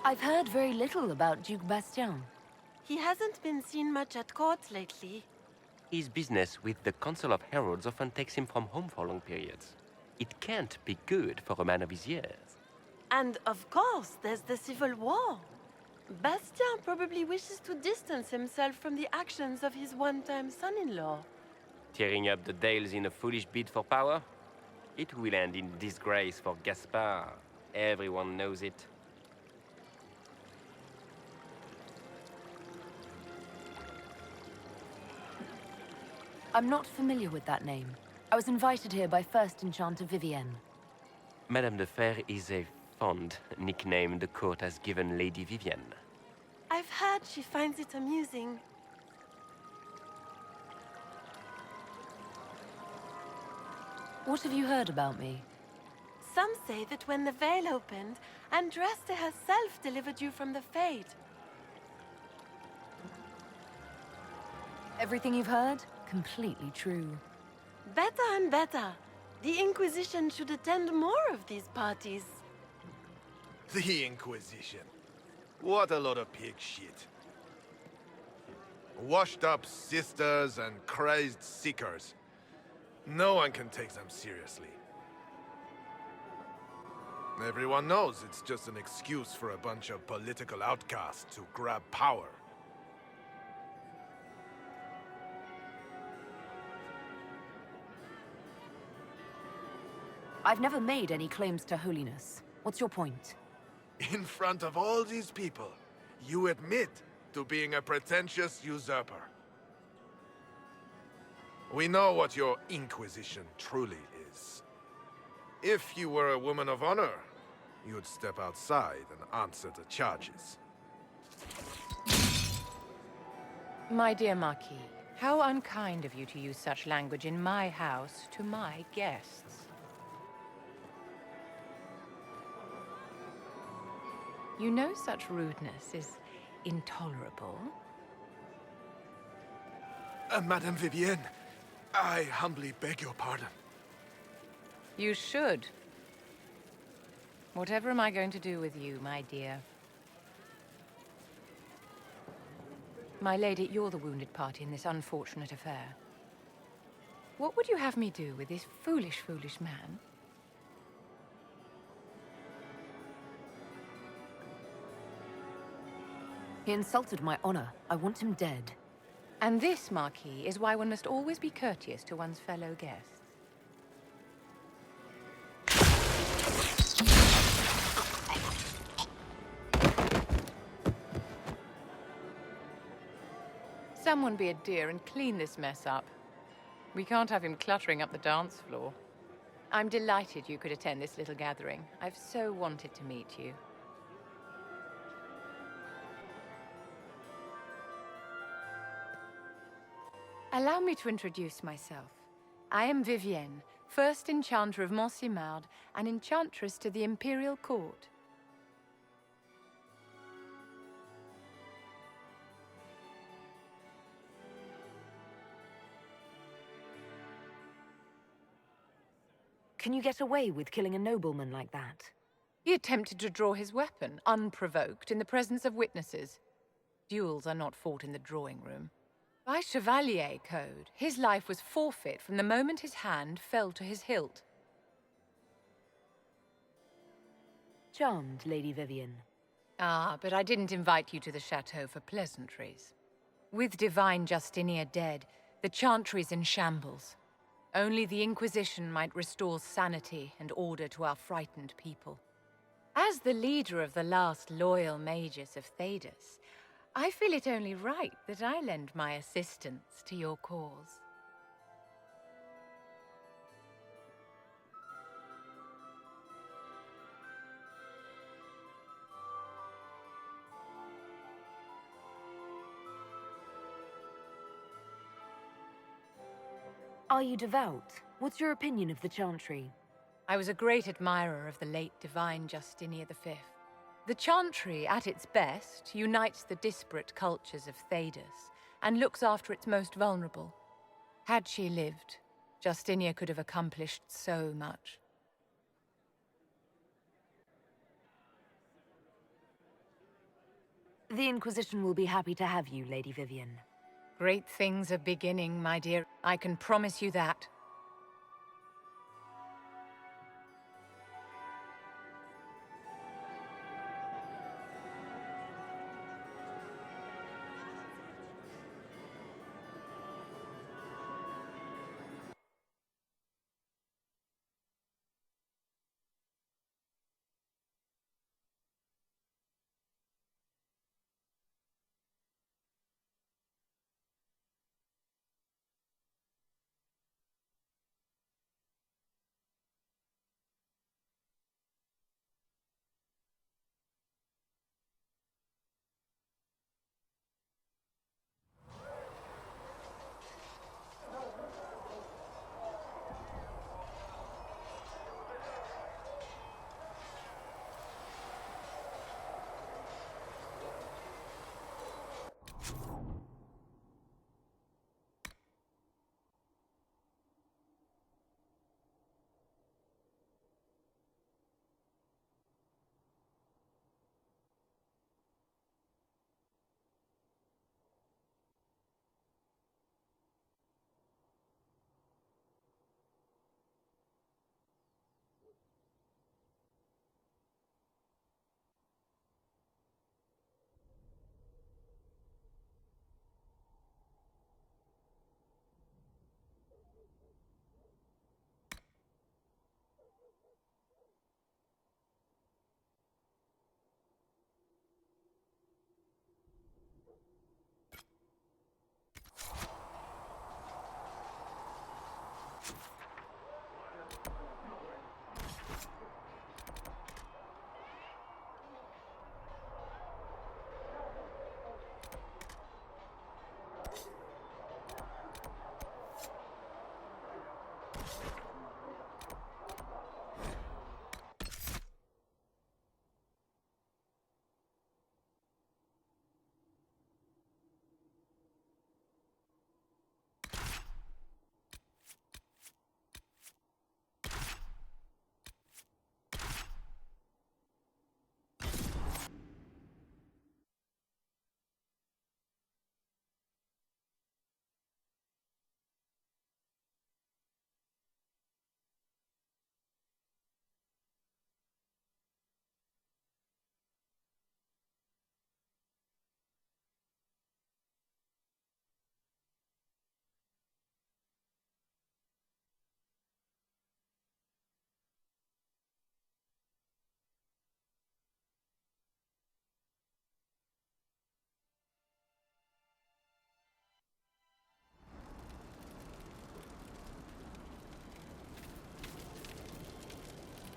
I've heard very little about Duc Bastien. He hasn't been seen much at court lately. His business with the Council of Heralds often takes him from home for long periods. It can't be good for a man of his years. And of course, there's the Civil War. Bastien probably wishes to distance himself from the actions of his one-time son-in-law. Tearing up the Dales in a foolish bid for power? It will end in disgrace for Gaspard. Everyone knows it. I'm not familiar with that name. I was invited here by First Enchanter Vivienne. Madame de Fer is a fond nickname the court has given Lady Vivienne. I've heard she finds it amusing. What have you heard about me? Some say that when the veil opened, Andraste herself delivered you from the Fade. Everything you've heard? Completely true. Better and better. The Inquisition should attend more of these parties. The Inquisition. What a lot of pig shit. Washed up sisters and crazed seekers. No one can take them seriously. Everyone knows it's just an excuse for a bunch of political outcasts to grab power. I've never made any claims to holiness. What's your point? In front of all these people, you admit to being a pretentious usurper. We know what your Inquisition truly is. If you were a woman of honor, you'd step outside and answer the charges. My dear Marquis, how unkind of you to use such language in my house to my guests. You know such rudeness is intolerable. Madame Vivienne, I humbly beg your pardon. You should. Whatever am I going to do with you, my dear? My lady, you're the wounded party in this unfortunate affair. What would you have me do with this foolish, foolish man? He insulted my honor. I want him dead. And this, Marquis, is why one must always be courteous to one's fellow guests. Someone be a dear and clean this mess up. We can't have him cluttering up the dance floor. I'm delighted you could attend this little gathering. I've so wanted to meet you. Allow me to introduce myself. I am Vivienne, First Enchanter of Montsimard and Enchantress to the Imperial Court. Can you get away with killing a nobleman like that? He attempted to draw his weapon, unprovoked, in the presence of witnesses. Duels are not fought in the drawing room. By Chevalier code, his life was forfeit from the moment his hand fell to his hilt. Charmed, Lady Vivienne. Ah, but I didn't invite you to the chateau for pleasantries. With divine Justinia dead, the chantry's in shambles. Only the Inquisition might restore sanity and order to our frightened people. As the leader of the last loyal mages of Thedas, I feel it only right that I lend my assistance to your cause. Are you devout? What's your opinion of the Chantry? I was a great admirer of the late divine Justinia V. The Chantry, at its best, unites the disparate cultures of Thedas and looks after its most vulnerable. Had she lived, Justinia could have accomplished so much. The Inquisition will be happy to have you, Lady Vivian. Great things are beginning, my dear. I can promise you that.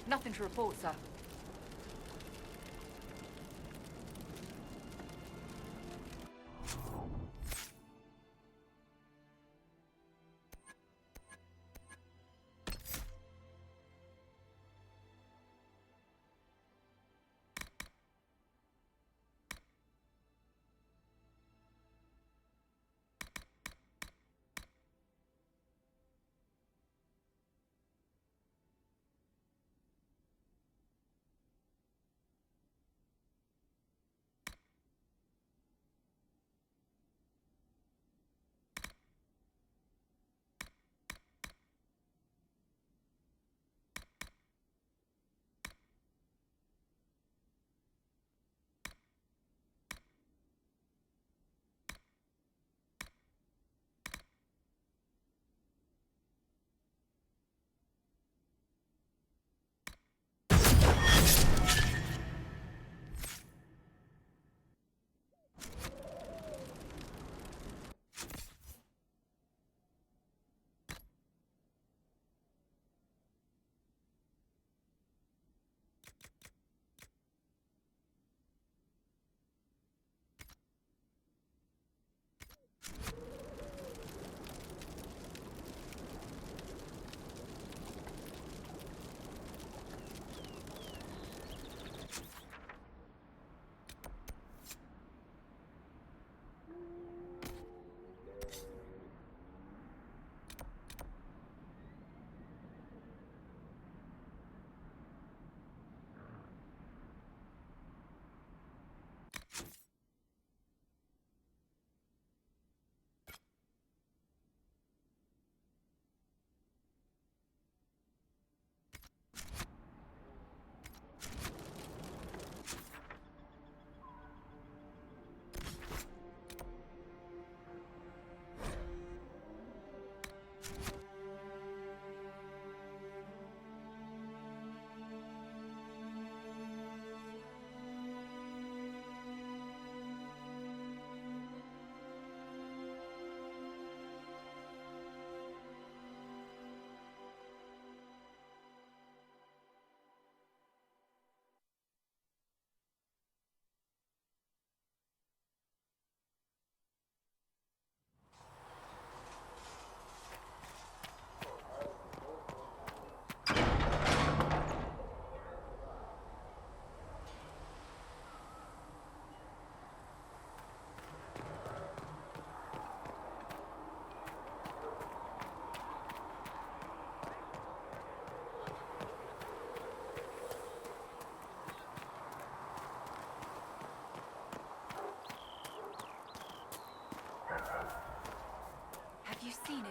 Nothing to report, sir.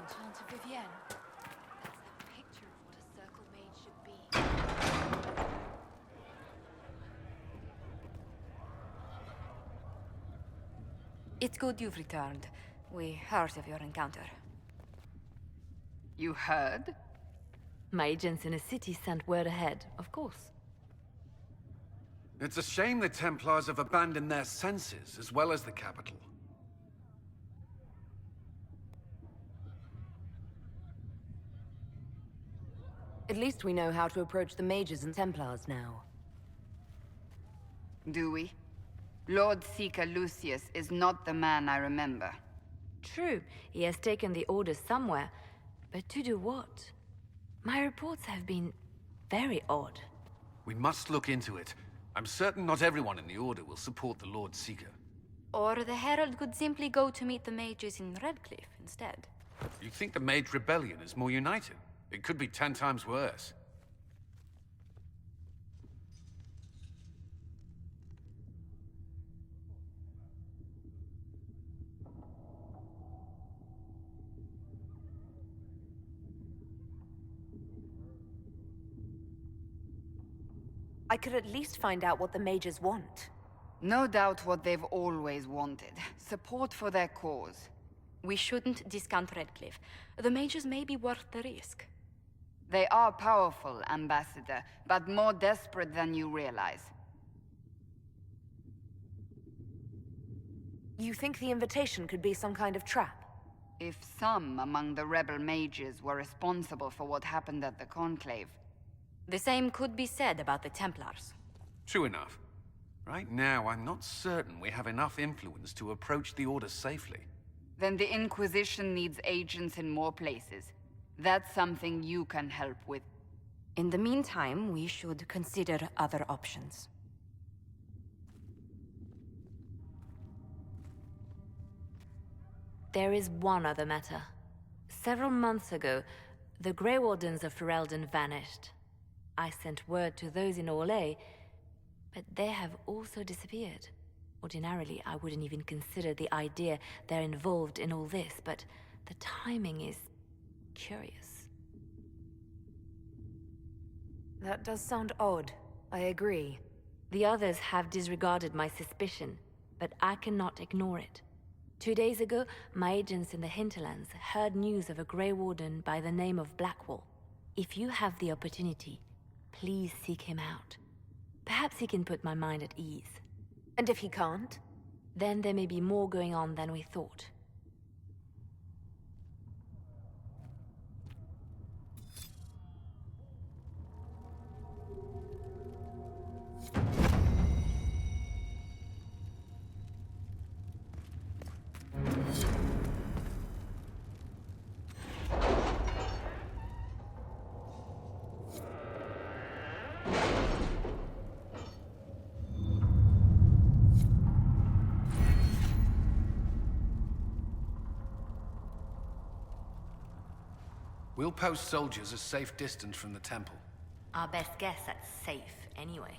Enchanter Vivienne. That's the picture of what a circle mage should be. It's good you've returned. We heard of your encounter. You heard? My agents in the city sent word ahead, of course. It's a shame the Templars have abandoned their senses, as well as the capital. At least we know how to approach the Mages and Templars now. Do we? Lord Seeker Lucius is not the man I remember. True, he has taken the Order somewhere, but to do what? My reports have been very odd. We must look into it. I'm certain not everyone in the Order will support the Lord Seeker. Or the Herald could simply go to meet the mages in Redcliffe instead. You think the Mage Rebellion is more united? It could be 10 times worse. I could at least find out what the Mages want. No doubt what they've always wanted. Support for their cause. We shouldn't discount Redcliffe. The mages may be worth the risk. They are powerful, Ambassador, but more desperate than you realize. You think the invitation could be some kind of trap? If some among the rebel mages were responsible for what happened at the Conclave. The same could be said about the Templars. True enough. Right now, I'm not certain we have enough influence to approach the Order safely. Then the Inquisition needs agents in more places. That's something you can help with. In the meantime, we should consider other options. There is one other matter. Several months ago, the Grey Wardens of Ferelden vanished. I sent word to those in Orlais, but they have also disappeared. Ordinarily, I wouldn't even consider the idea they're involved in all this, but the timing is curious. That does sound odd. I agree. The others have disregarded my suspicion, but I cannot ignore it. 2 days ago, my agents in the hinterlands heard news of a Grey Warden by the name of Blackwall. If you have the opportunity, please seek him out. Perhaps he can put my mind at ease. And if he can't? Then there may be more going on than we thought. We'll post soldiers a safe distance from the temple. Our best guess at safe, anyway.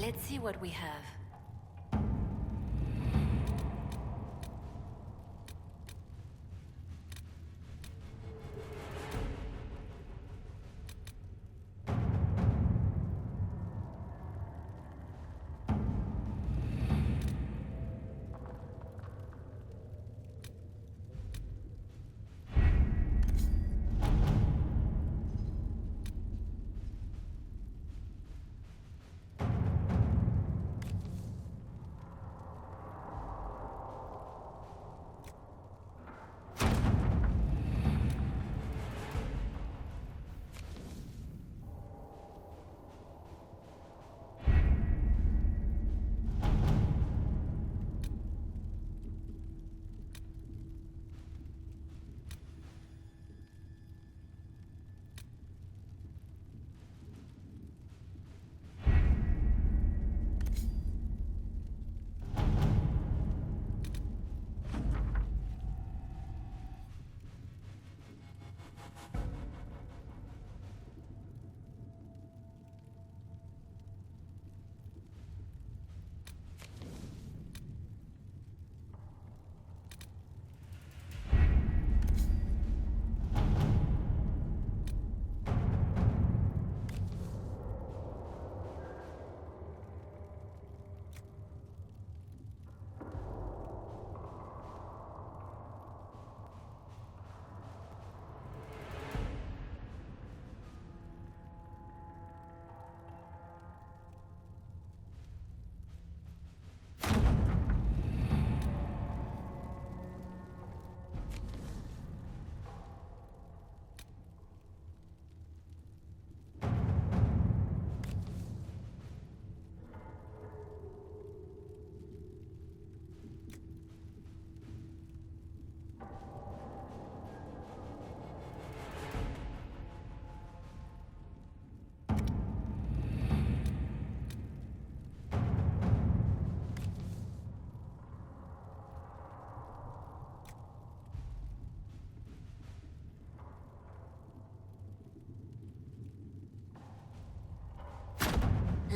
Let's see what we have.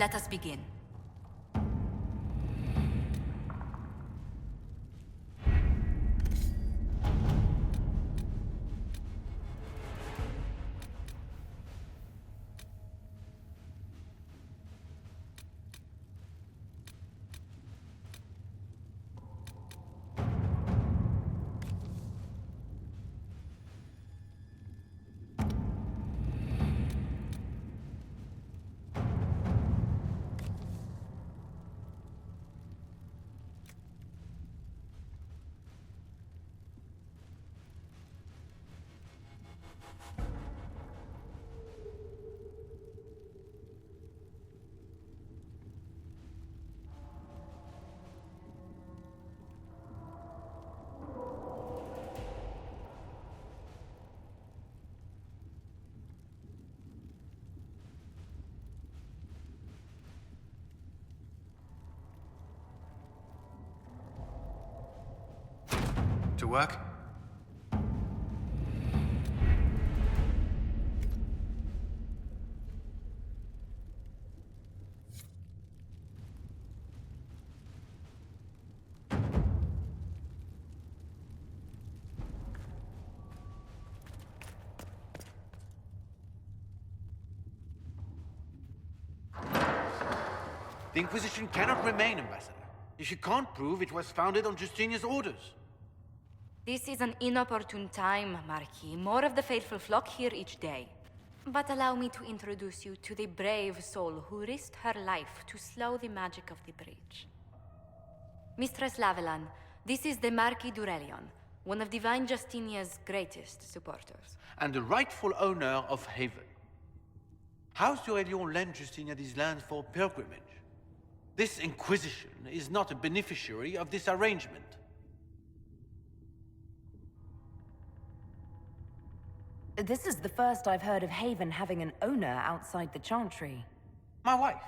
Let us begin. To work? The Inquisition cannot remain, Ambassador, if you can't prove it was founded on Justinian's orders. This is an inopportune time, Marquis. More of the faithful flock here each day. But allow me to introduce you to the brave soul who risked her life to slow the magic of the breach. Mistress Lavelan, this is the Marquis Durelion, one of Divine Justinia's greatest supporters. And the rightful owner of Haven. House Durelion lent Justinia these lands for pilgrimage. This Inquisition is not a beneficiary of this arrangement. This is the first I've heard of Haven having an owner outside the Chantry. My wife,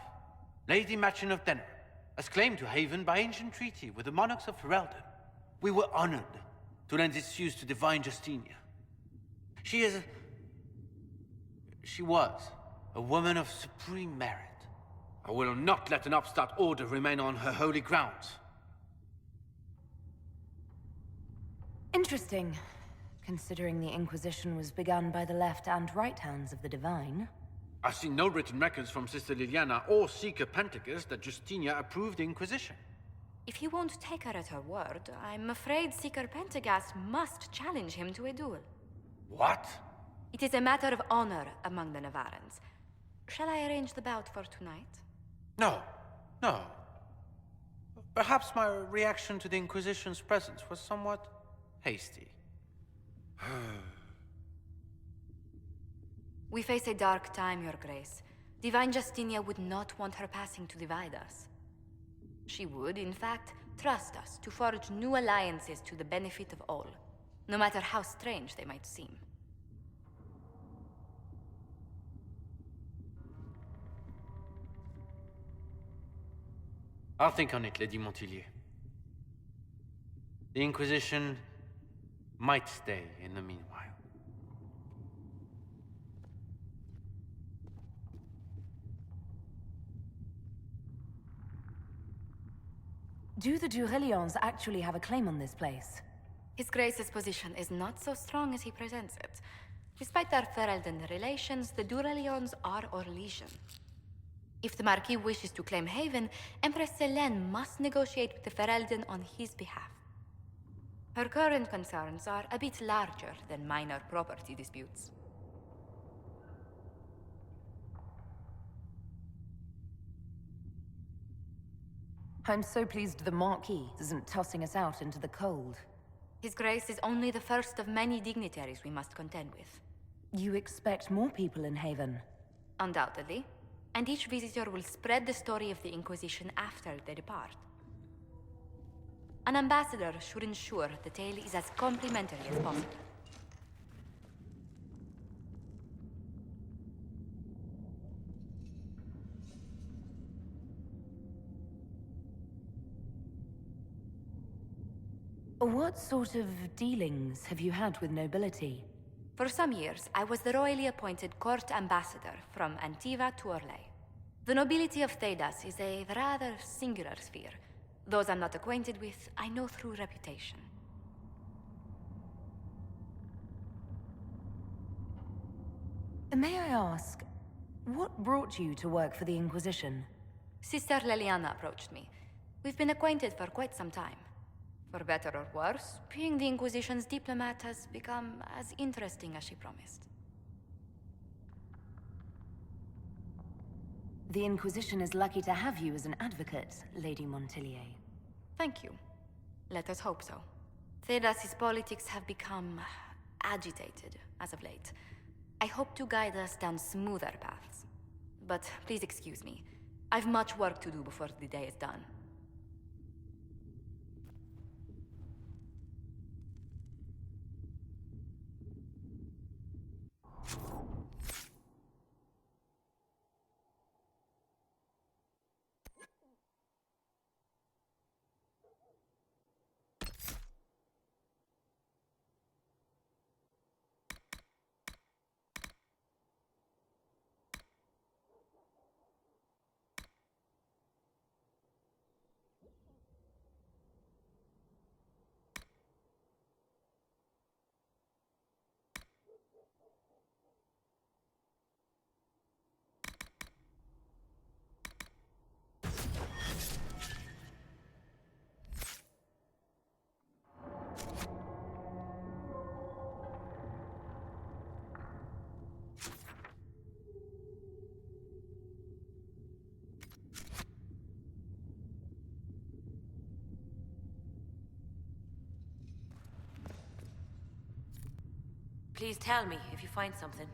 Lady Machin of Denner, has claimed to Haven by ancient treaty with the monarchs of Ferelden. We were honored to lend its use to Divine Justinia. She was a woman of supreme merit, I will not let an upstart order remain on her holy grounds. Interesting, considering the Inquisition was begun by the left and right hands of the Divine. I see no written records from Sister Liliana or Seeker Pentacus that Justinia approved the Inquisition. If he won't take her at her word, I'm afraid Seeker Pentagast must challenge him to a duel. What? It is a matter of honor among the Navarrans. Shall I arrange the bout for tonight? No. No. Perhaps my reaction to the Inquisition's presence was somewhat hasty. We face a dark time, Your Grace. Divine Justinia would not want her passing to divide us. She would, in fact, trust us to forge new alliances to the benefit of all, no matter how strange they might seem. I'll think on it, Lady Montilyet. The Inquisition might stay in the meanwhile. Do the Durelions actually have a claim on this place? His Grace's position is not so strong as he presents it. Despite their Ferelden relations, the Durelions are our legion. If the Marquis wishes to claim Haven, Empress Selene must negotiate with the Ferelden on his behalf. Her current concerns are a bit larger than minor property disputes. I'm so pleased the Marquis isn't tossing us out into the cold. His Grace is only the first of many dignitaries we must contend with. You expect more people in Haven? Undoubtedly. And each visitor will spread the story of the Inquisition after they depart. An ambassador should ensure the tale is as complimentary as possible. What sort of dealings have you had with nobility? For some years, I was the royally appointed court ambassador from Antiva to Orlais. The nobility of Thedas is a rather singular sphere. Those I'm not acquainted with, I know through reputation. May I ask, what brought you to work for the Inquisition? Sister Liliana approached me. We've been acquainted for quite some time. For better or worse, being the Inquisition's diplomat has become as interesting as she promised. The Inquisition is lucky to have you as an advocate, Lady Montilyet. Thank you. Let us hope so. Thedas's politics have become agitated as of late. I hope to guide us down smoother paths. But please excuse me. I've much work to do before the day is done. Please tell me if you find something.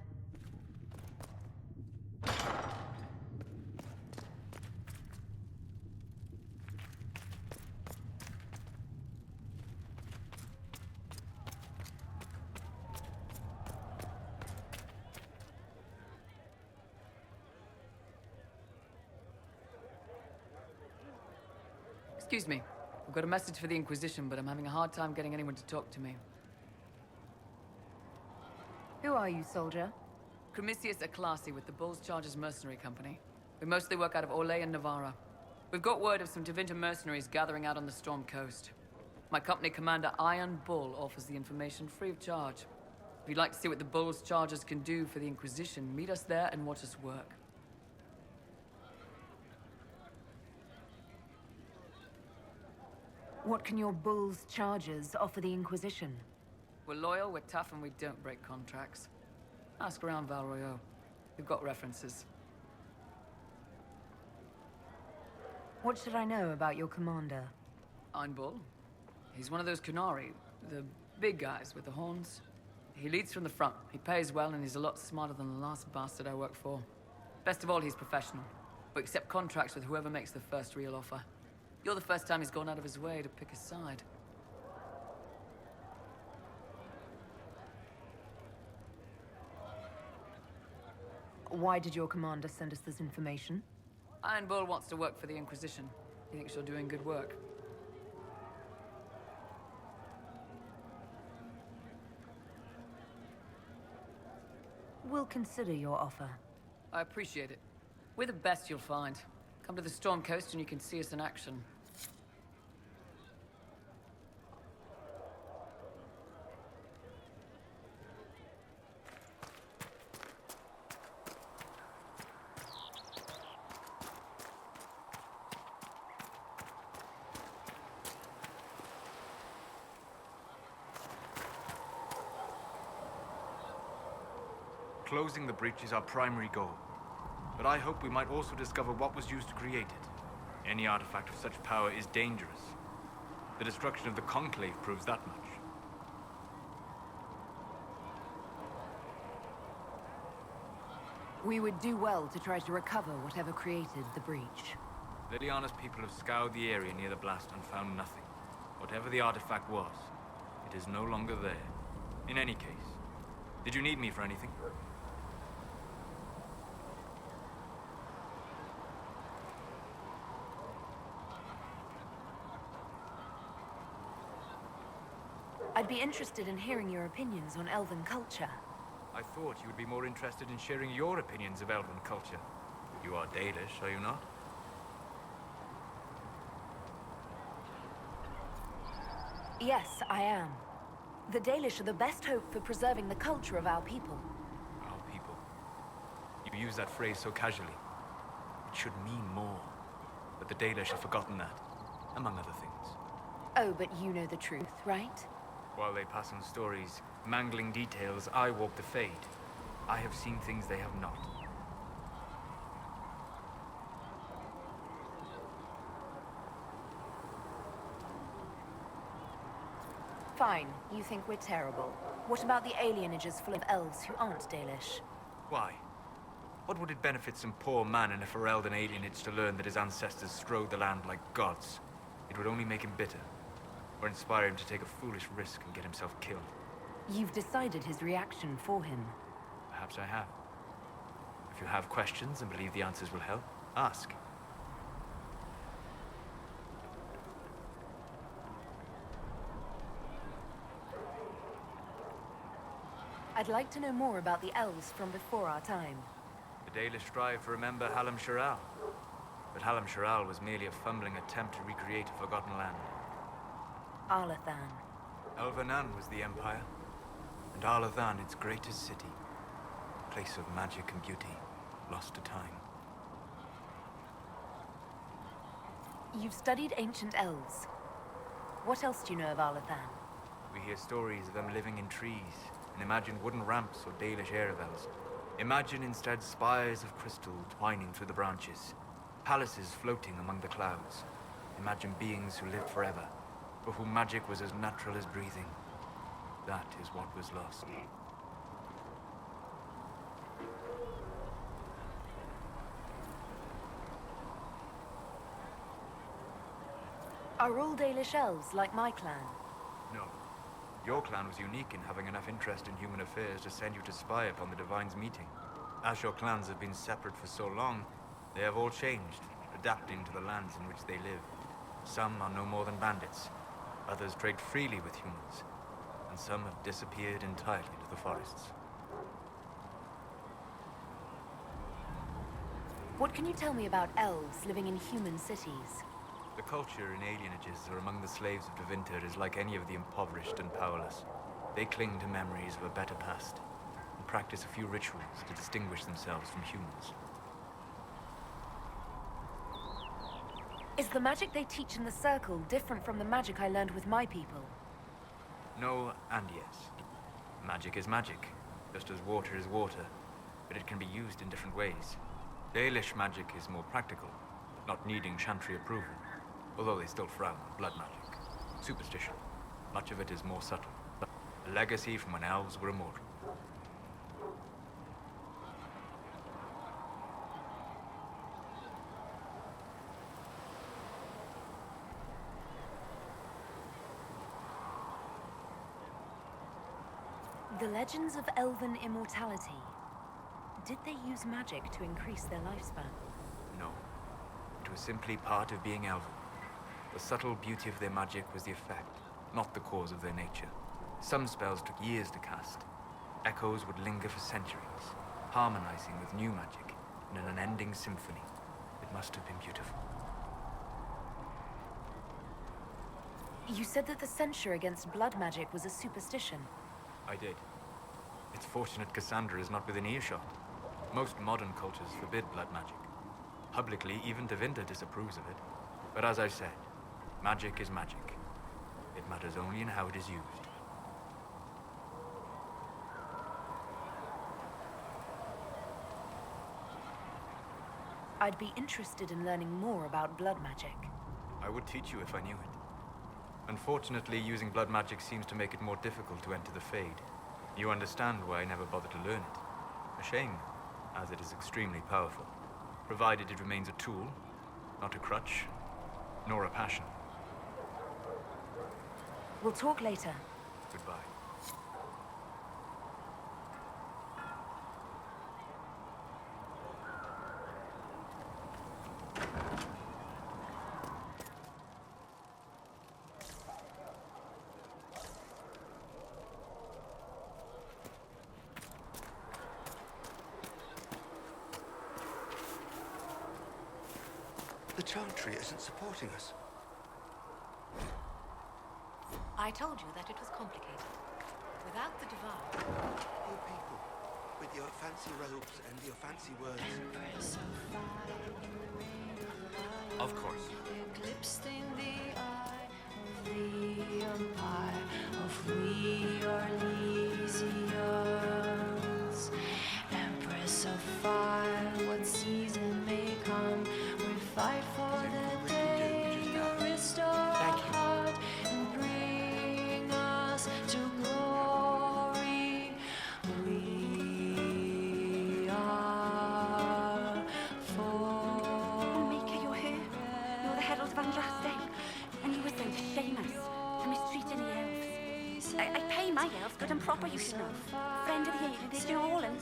Excuse me. I've got a message for the Inquisition, but I'm having a hard time getting anyone to talk to me. Who are you, soldier? Cremisius Aclasi with the Bulls Chargers Mercenary Company. We mostly work out of Orlais and Navarra. We've got word of some Tevinter mercenaries gathering out on the Storm Coast. My company commander, Iron Bull, offers the information free of charge. If you'd like to see what the Bull's charges can do for the Inquisition, meet us there and watch us work. What can your Bull's charges offer the Inquisition? We're loyal, we're tough, and we don't break contracts. Ask around Val Royeaux. We've got references. What should I know about your commander? Iron Bull. He's one of those Kunari, the big guys with the horns. He leads from the front. He pays well, and he's a lot smarter than the last bastard I worked for. Best of all, he's professional. We accept contracts with whoever makes the first real offer. You're the first time he's gone out of his way to pick a side. Why did your commander send us this information? Iron Bull wants to work for the Inquisition. He thinks you're doing good work. We'll consider your offer. I appreciate it. We're the best you'll find. Come to the Storm Coast and you can see us in action. Closing the breach is our primary goal. But I hope we might also discover what was used to create it. Any artifact of such power is dangerous. The destruction of the Conclave proves that much. We would do well to try to recover whatever created the breach. Liliana's people have scoured the area near the blast and found nothing. Whatever the artifact was, it is no longer there. In any case, did you need me for anything? I'd be interested in hearing your opinions on elven culture. I thought you would be more interested in sharing your opinions of elven culture. You are Dalish, are you not? Yes, I am. The Dalish are the best hope for preserving the culture of our people. Our people. You use that phrase so casually. It should mean more. But the Dalish have forgotten that, among other things. Oh, but you know the truth, right? While they pass on stories, mangling details, I walk the fade. I have seen things they have not. Fine, you think we're terrible. What about the alienages full of elves who aren't Dalish? Why? What would it benefit some poor man in a Ferelden alienage to learn that his ancestors strode the land like gods? It would only make him bitter. Or inspire him to take a foolish risk and get himself killed. You've decided his reaction for him. Perhaps I have. If you have questions and believe the answers will help, ask. I'd like to know more about the elves from before our time. The Dalish strive to remember Hallam Shiral. But Hallam Shiral was merely a fumbling attempt to recreate a forgotten land. Arlathan. Elvanan was the Empire, and Arlathan its greatest city. Place of magic and beauty, lost to time. You've studied ancient elves. What else do you know of Arlathan? We hear stories of them living in trees, and imagine wooden ramps or Dalish Erebels. Imagine instead spires of crystal twining through the branches, palaces floating among the clouds. Imagine beings who lived forever, for whom magic was as natural as breathing. That is what was lost. Are all Dalish elves like my clan? No. Your clan was unique in having enough interest in human affairs to send you to spy upon the Divine's meeting. As your clans have been separate for so long, they have all changed, adapting to the lands in which they live. Some are no more than bandits. Others trade freely with humans, and some have disappeared entirely to the forests. What can you tell me about elves living in human cities? The culture in alienages or among the slaves of Devinter is like any of the impoverished and powerless. They cling to memories of a better past and practice a few rituals to distinguish themselves from humans. Is the magic they teach in the Circle different from the magic I learned with my people? No and yes. Magic is magic, just as water is water, but it can be used in different ways. Dalish magic is more practical, not needing chantry approval, although they still frown on blood magic. Superstition. Much of it is more subtle. A legacy from when elves were immortal. The legends of elven immortality. Did they use magic to increase their lifespan? No. It was simply part of being elven. The subtle beauty of their magic was the effect, not the cause of their nature. Some spells took years to cast. Echoes would linger for centuries, harmonizing with new magic in an unending symphony. It must have been beautiful. You said that the censure against blood magic was a superstition. I did. It's fortunate Cassandra is not within earshot. Most modern cultures forbid blood magic. Publicly, even Devinter disapproves of it. But as I've said, magic is magic. It matters only in how it is used. I'd be interested in learning more about blood magic. I would teach you if I knew it. Unfortunately, using blood magic seems to make it more difficult to enter the Fade. You understand why I never bothered to learn it. A shame, as it is extremely powerful, provided it remains a tool, not a crutch, nor a passion. We'll talk later. Goodbye. The Chantry isn't supporting us. I told you that it was complicated. Without the Divine... You people, with your fancy robes and your fancy words. Of course. Eclipsed in the eye of the empire of we Orlesians. Empress of fire, what season may come, we fight for the day you restore our heart and bring us to glory. We are for. Maker, you're here. You're the herald of Andraste, and you were sent to shame us, to mistreat the elves. I pay my elves good and proper, you should know. Friend of the aliens, you know all them.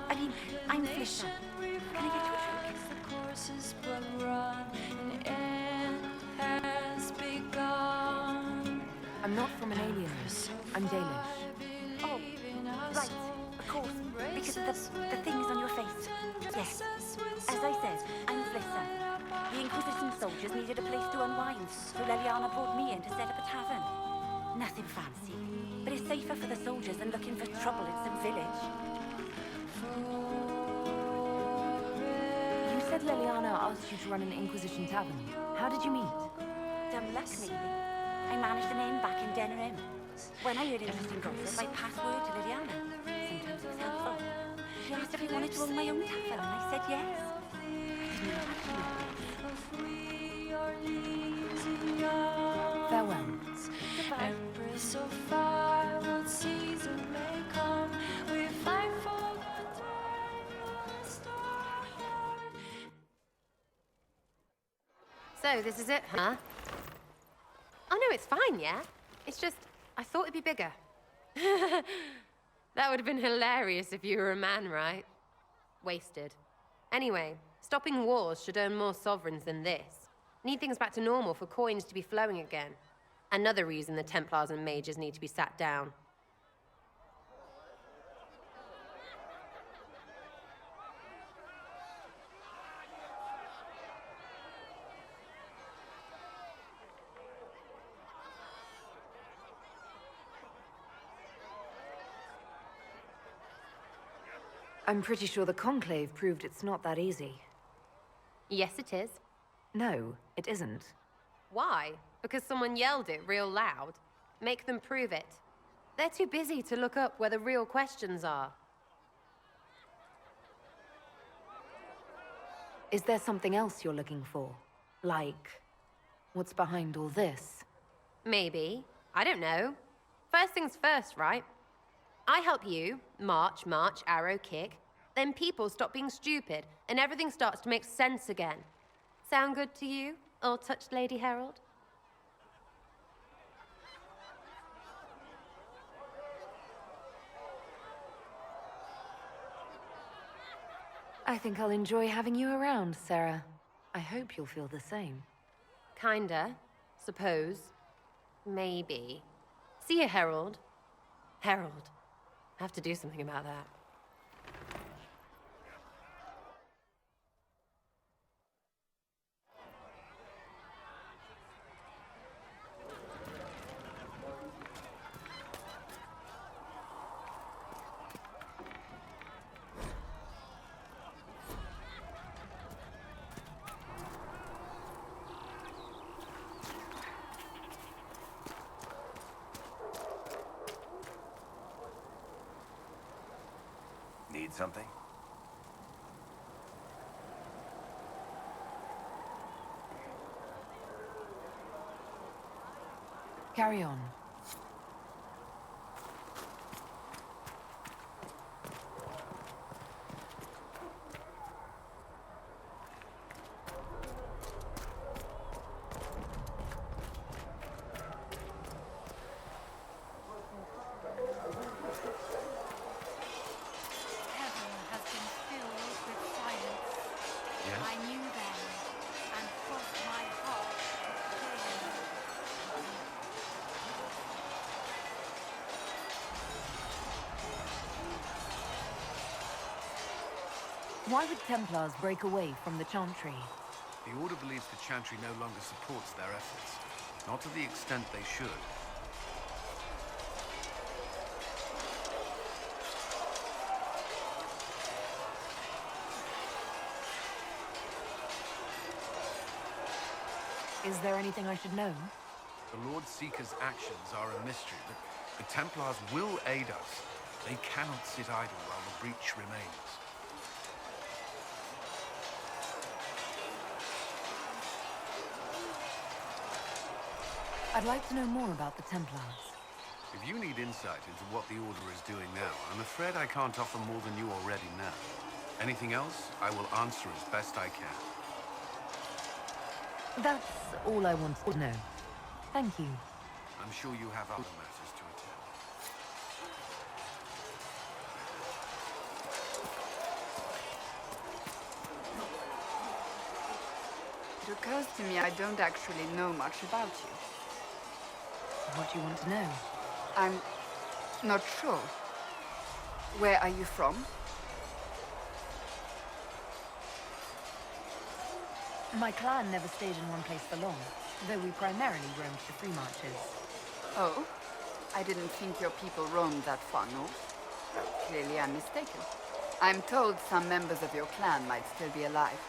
I mean, I'm Flisha. Can I get you a drink? The courses but run, an end has begun. I'm not from an alien race. I'm Dalish. Oh, right, of course. Because of the things on your face. Yes. As I said, I'm Flisha. The Inquisition soldiers needed a place to unwind, so Leliana brought me in to set up a tavern. Nothing fancy, but it's safer for the soldiers than looking for trouble in some village. You said Leliana asked you to run an Inquisition tavern. How did you meet? Dumb luck, maybe. I managed an inn back in Denerim. When I heard interesting gossip, I passed word to Liliana. Sometimes it was helpful. She asked if I wanted to own my own tavern, and I said yes. Farewell. Goodbye. Empress of fire, what season may come, we fight for the day you restore our heart. So, this is it, huh? Oh no, it's fine, yeah? It's just, I thought it'd be bigger. That would have been hilarious if you were a man, right? Wasted. Anyway, stopping wars should earn more sovereigns than this. Need things back to normal for coins to be flowing again. Another reason the Templars and Mages need to be sat down. I'm pretty sure the Conclave proved it's not that easy. Yes, it is. No, it isn't. Why? Because someone yelled it real loud? Make them prove it. They're too busy to look up where the real questions are. Is there something else you're looking for? Like, what's behind all this? Maybe. I don't know. First things first, right? I help you, march, arrow, kick. Then people stop being stupid, and everything starts to make sense again. Sound good to you, all-touched Lady Herald? I think I'll enjoy having you around, Sarah. I hope you'll feel the same. Kinda. Suppose. Maybe. See you, Herald. Herald. I have to do something about that. Need something? Carry on. Why would Templars break away from the Chantry? The Order believes the Chantry no longer supports their efforts. Not to the extent they should. Is there anything I should know? The Lord Seeker's actions are a mystery, but the Templars will aid us. They cannot sit idle while the breach remains. I'd like to know more about the Templars. If you need insight into what the Order is doing now, I'm afraid I can't offer more than you already know. Anything else, I will answer as best I can. That's all I wanted to know. Thank you. I'm sure you have other matters to attend. It occurs to me I don't actually know much about you. What do you want to know? I'm not sure. Where are you from? My clan never stayed in one place for long, though we primarily roamed the free marches. Oh? I didn't think your people roamed that far north. Clearly I'm mistaken. I'm told some members of your clan might still be alive.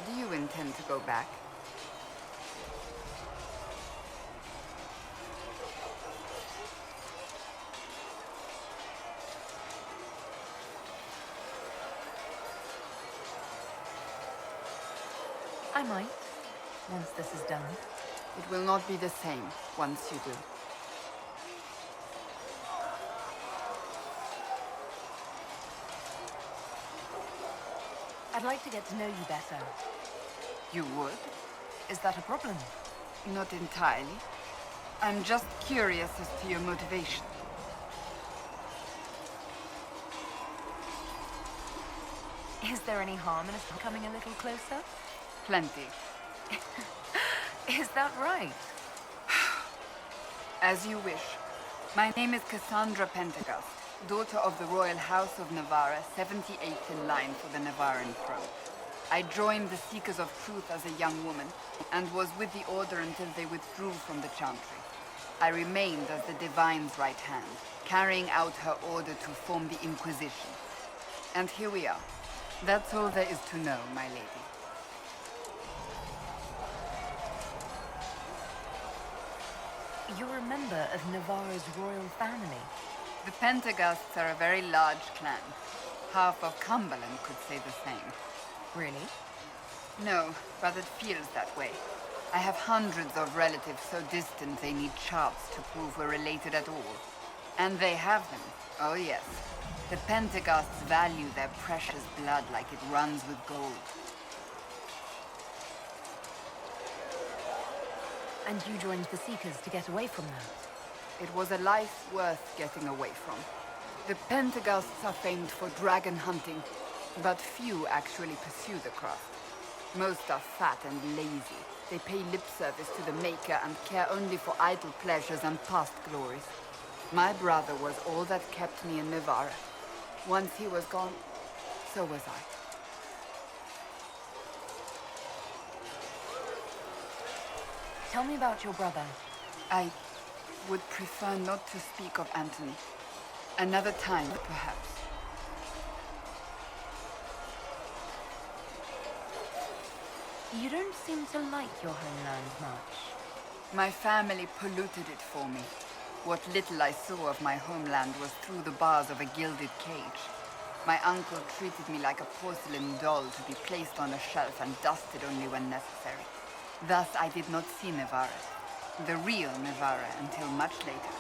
Do you intend to go back? I might, once this is done. It will not be the same once you do. I'd like to get to know you better. You would? Is that a problem? Not entirely. I'm just curious as to your motivation. Is there any harm in us coming a little closer? Plenty. Is that right? As you wish. My name is Cassandra Pentagast, daughter of the Royal House of Navarra, 78th in line for the Navarran throne. I joined the Seekers of Truth as a young woman, and was with the Order until they withdrew from the Chantry. I remained as the Divine's right hand, carrying out her order to form the Inquisition. And here we are. That's all there is to know, my lady. You're a member of Navarre's royal family. The Pentaghasts are a very large clan. Half of Cumberland could say the same. Really? No, but it feels that way. I have hundreds of relatives so distant they need charts to prove we're related at all. And they have them. Oh yes. The Pentaghasts value their precious blood like it runs with gold. And you joined the Seekers to get away from that? It was a life worth getting away from. The Pentaghasts are famed for dragon hunting, but few actually pursue the craft. Most are fat and lazy. They pay lip service to the Maker and care only for idle pleasures and past glories. My brother was all that kept me in Navarre. Once he was gone, so was I. Tell me about your brother. I would prefer not to speak of Anthony. Another time, perhaps. You don't seem to like your homeland much. My family polluted it for me. What little I saw of my homeland was through the bars of a gilded cage. My uncle treated me like a porcelain doll to be placed on a shelf and dusted only when necessary. Thus I did not see Navarre, the real Navarre, until much later.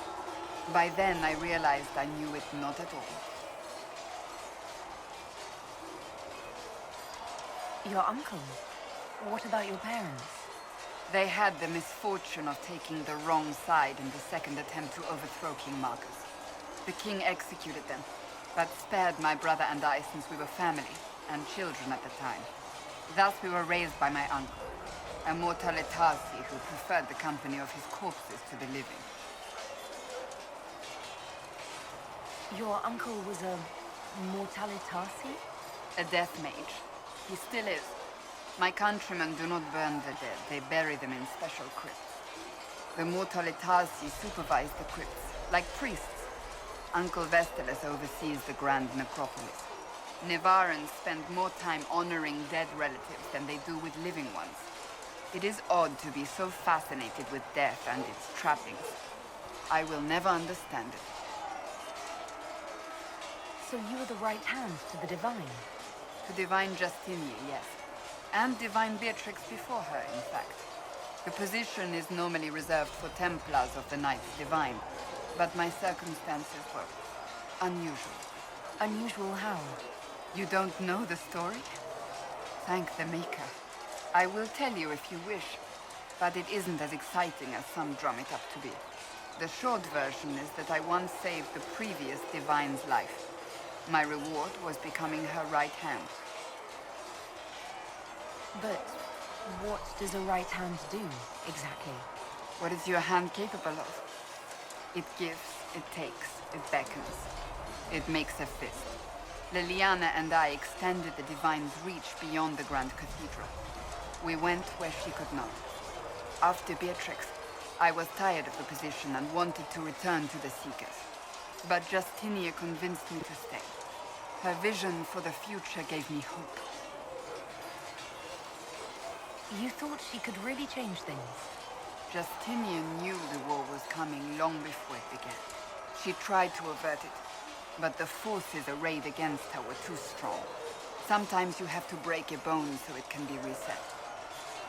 By then I realized I knew it not at all. Your uncle? What about your parents? They had the misfortune of taking the wrong side in the second attempt to overthrow King Marcus. The king executed them, but spared my brother and I since we were family, and children at the time. Thus we were raised by my uncle, a mortale Tarsi who preferred the company of his corpses to the living. Your uncle was a mortale Tarsi? A death mage. He still is. My countrymen do not burn the dead, they bury them in special crypts. The mortale Tarsi supervise the crypts, like priests. Uncle Vestalis oversees the grand necropolis. Navarrans spend more time honoring dead relatives than they do with living ones. It is odd to be so fascinated with death and its trappings. I will never understand it. So you were the right hand to the Divine? To Divine Justinia, yes. And Divine Beatrix before her, in fact. The position is normally reserved for Templars of the Knights Divine, but my circumstances were unusual. Unusual how? You don't know the story? Thank the Maker. I will tell you if you wish, but it isn't as exciting as some drum it up to be. The short version is that I once saved the previous Divine's life. My reward was becoming her right hand. But what does a right hand do, exactly? What is your hand capable of? It gives, it takes, it beckons. It makes a fist. Liliana and I extended the Divine's reach beyond the Grand Cathedral. We went where she could not. After Beatrix, I was tired of the position and wanted to return to the Seekers. But Justinia convinced me to stay. Her vision for the future gave me hope. You thought she could really change things? Justinian knew the war was coming long before it began. She tried to avert it, but the forces arrayed against her were too strong. Sometimes you have to break a bone so it can be reset.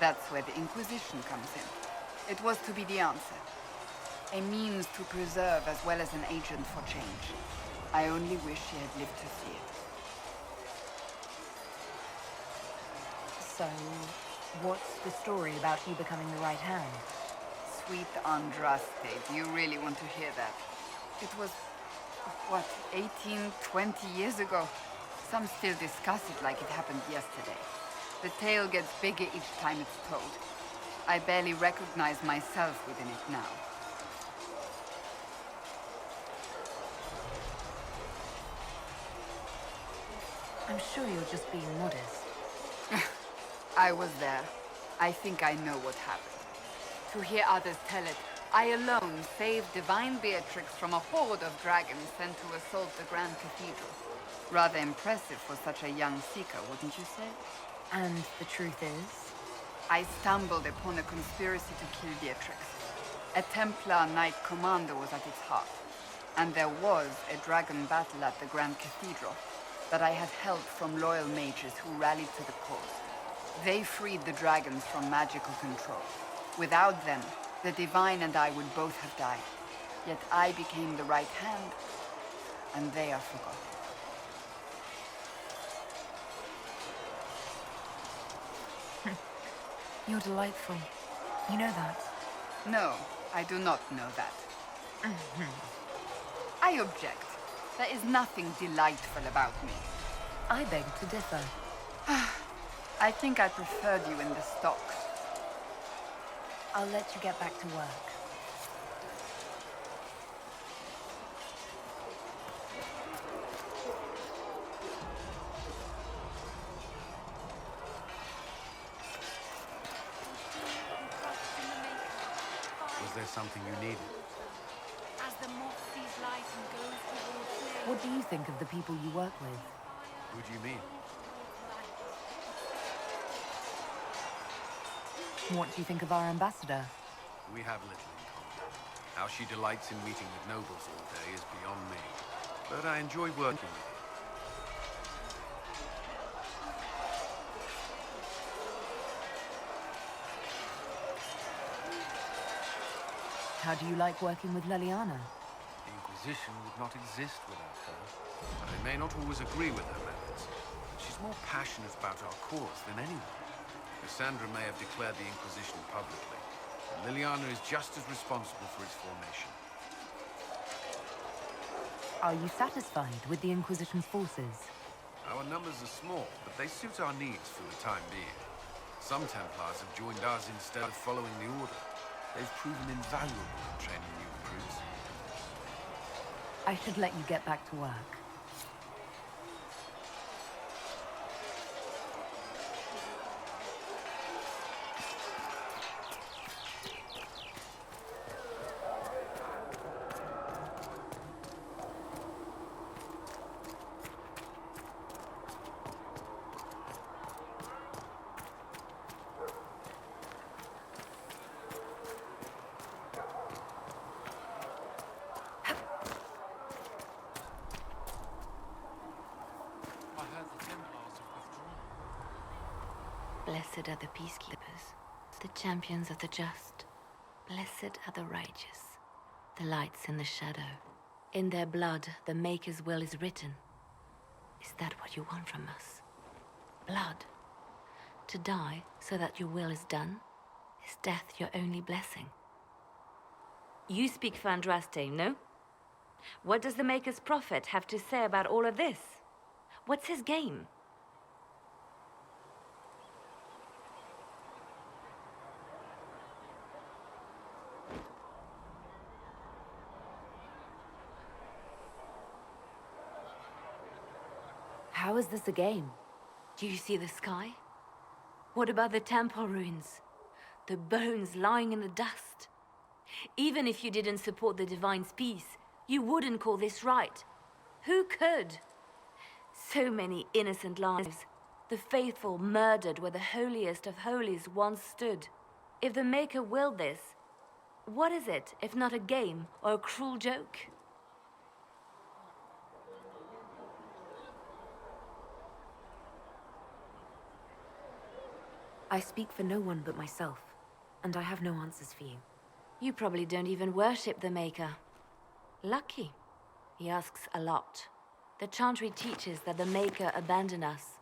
That's where the Inquisition comes in. It was to be the answer. A means to preserve as well as an agent for change. I only wish she had lived to see it. So, what's the story about you becoming the right hand? Sweet Andraste, do you really want to hear that? It was, what, 18, 20 years ago? Some still discuss it like it happened yesterday. The tale gets bigger each time it's told. I barely recognize myself within it now. I'm sure you're just being modest. I was there. I think I know what happened. To hear others tell it, I alone saved Divine Beatrix from a horde of dragons sent to assault the Grand Cathedral. Rather impressive for such a young seeker, wouldn't you say? And the truth is? I stumbled upon a conspiracy to kill Beatrix. A Templar Knight Commander was at its heart. And there was a dragon battle at the Grand Cathedral that I had help from loyal mages who rallied to the cause. They freed the dragons from magical control. Without them, the Divine and I would both have died. Yet I became the right hand, and they are forgotten. You're delightful. You know that? No, I do not know that. I object. There is nothing delightful about me. I beg to differ. I think I preferred you in the stocks. I'll let you get back to work. Was there something you needed? As the moth sees light and goes toward flame. What do you think of the people you work with? Who do you mean? What do you think of our ambassador? We have little in common. How she delights in meeting with nobles all day is beyond me. But I enjoy working with her. How do you like working with Leliana? The Inquisition would not exist without her. I may not always agree with her methods, but she's more passionate about our cause than anyone. Cassandra may have declared the Inquisition publicly, but Liliana is just as responsible for its formation. Are you satisfied with the Inquisition's forces? Our numbers are small, but they suit our needs for the time being. Some Templars have joined us instead of following the Order. They've proven invaluable in training new recruits. I should let you get back to work. Blessed are the peacekeepers, the champions of the just. Blessed are the righteous, the lights in the shadow. In their blood, the Maker's will is written. Is that what you want from us? Blood? To die so that your will is done? Is death your only blessing? You speak for Andraste, no? What does the Maker's prophet have to say about all of this? What's his game? How is this a game? Do you see the sky? What about the temple ruins? The bones lying in the dust? Even if you didn't support the Divine's peace, you wouldn't call this right. Who could? So many innocent lives. The faithful murdered where the holiest of holies once stood. If the Maker willed this, what is it if not a game or a cruel joke? I speak for no one but myself, and I have no answers for you. You probably don't even worship the Maker. Lucky. He asks a lot. The Chantry teaches that the Maker abandoned us.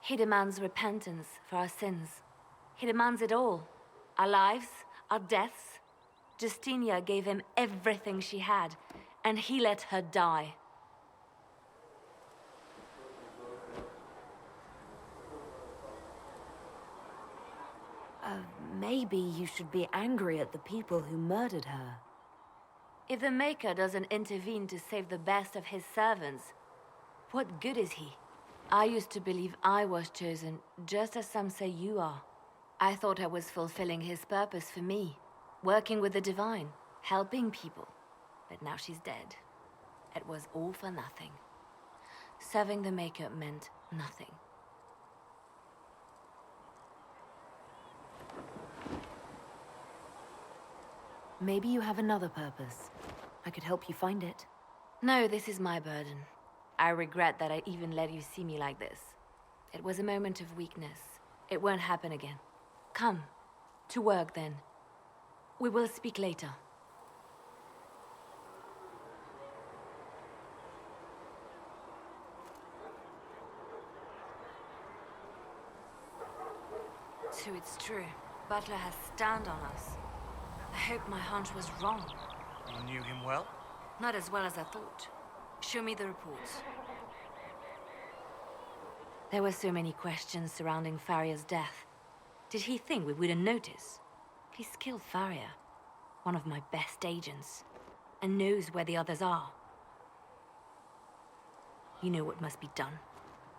He demands repentance for our sins. He demands it all. Our lives, our deaths. Justinia gave him everything she had, and he let her die. Maybe you should be angry at the people who murdered her. If the Maker doesn't intervene to save the best of his servants, what good is he? I used to believe I was chosen, just as some say you are. I thought I was fulfilling his purpose for me, working with the Divine, helping people. But now she's dead. It was all for nothing. Serving the Maker meant nothing. Maybe you have another purpose. I could help you find it. No, this is my burden. I regret that I even let you see me like this. It was a moment of weakness. It won't happen again. Come. To work, then. We will speak later. So it's true. Butler has stand on us. I hope my hunch was wrong. You knew him well? Not as well as I thought. Show me the reports. There were so many questions surrounding Faria's death. Did he think we wouldn't notice? He's killed Faria, one of my best agents, and knows where the others are. You know what must be done.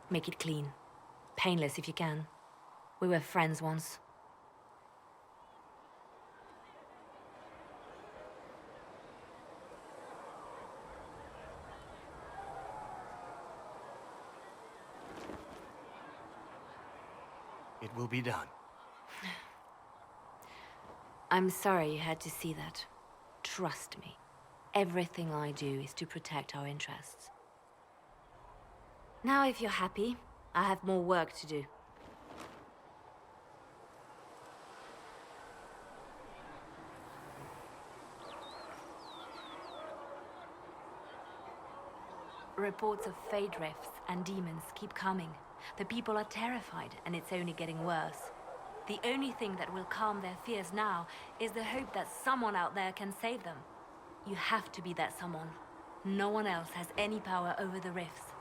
Make it clean. Painless if you can. We were friends once. It will be done. I'm sorry you had to see that. Trust me. Everything I do is to protect our interests. Now, if you're happy, I have more work to do. Reports of fade rifts and demons keep coming. The people are terrified, and it's only getting worse. The only thing that will calm their fears now is the hope that someone out there can save them. You have to be that someone. No one else has any power over the rifts.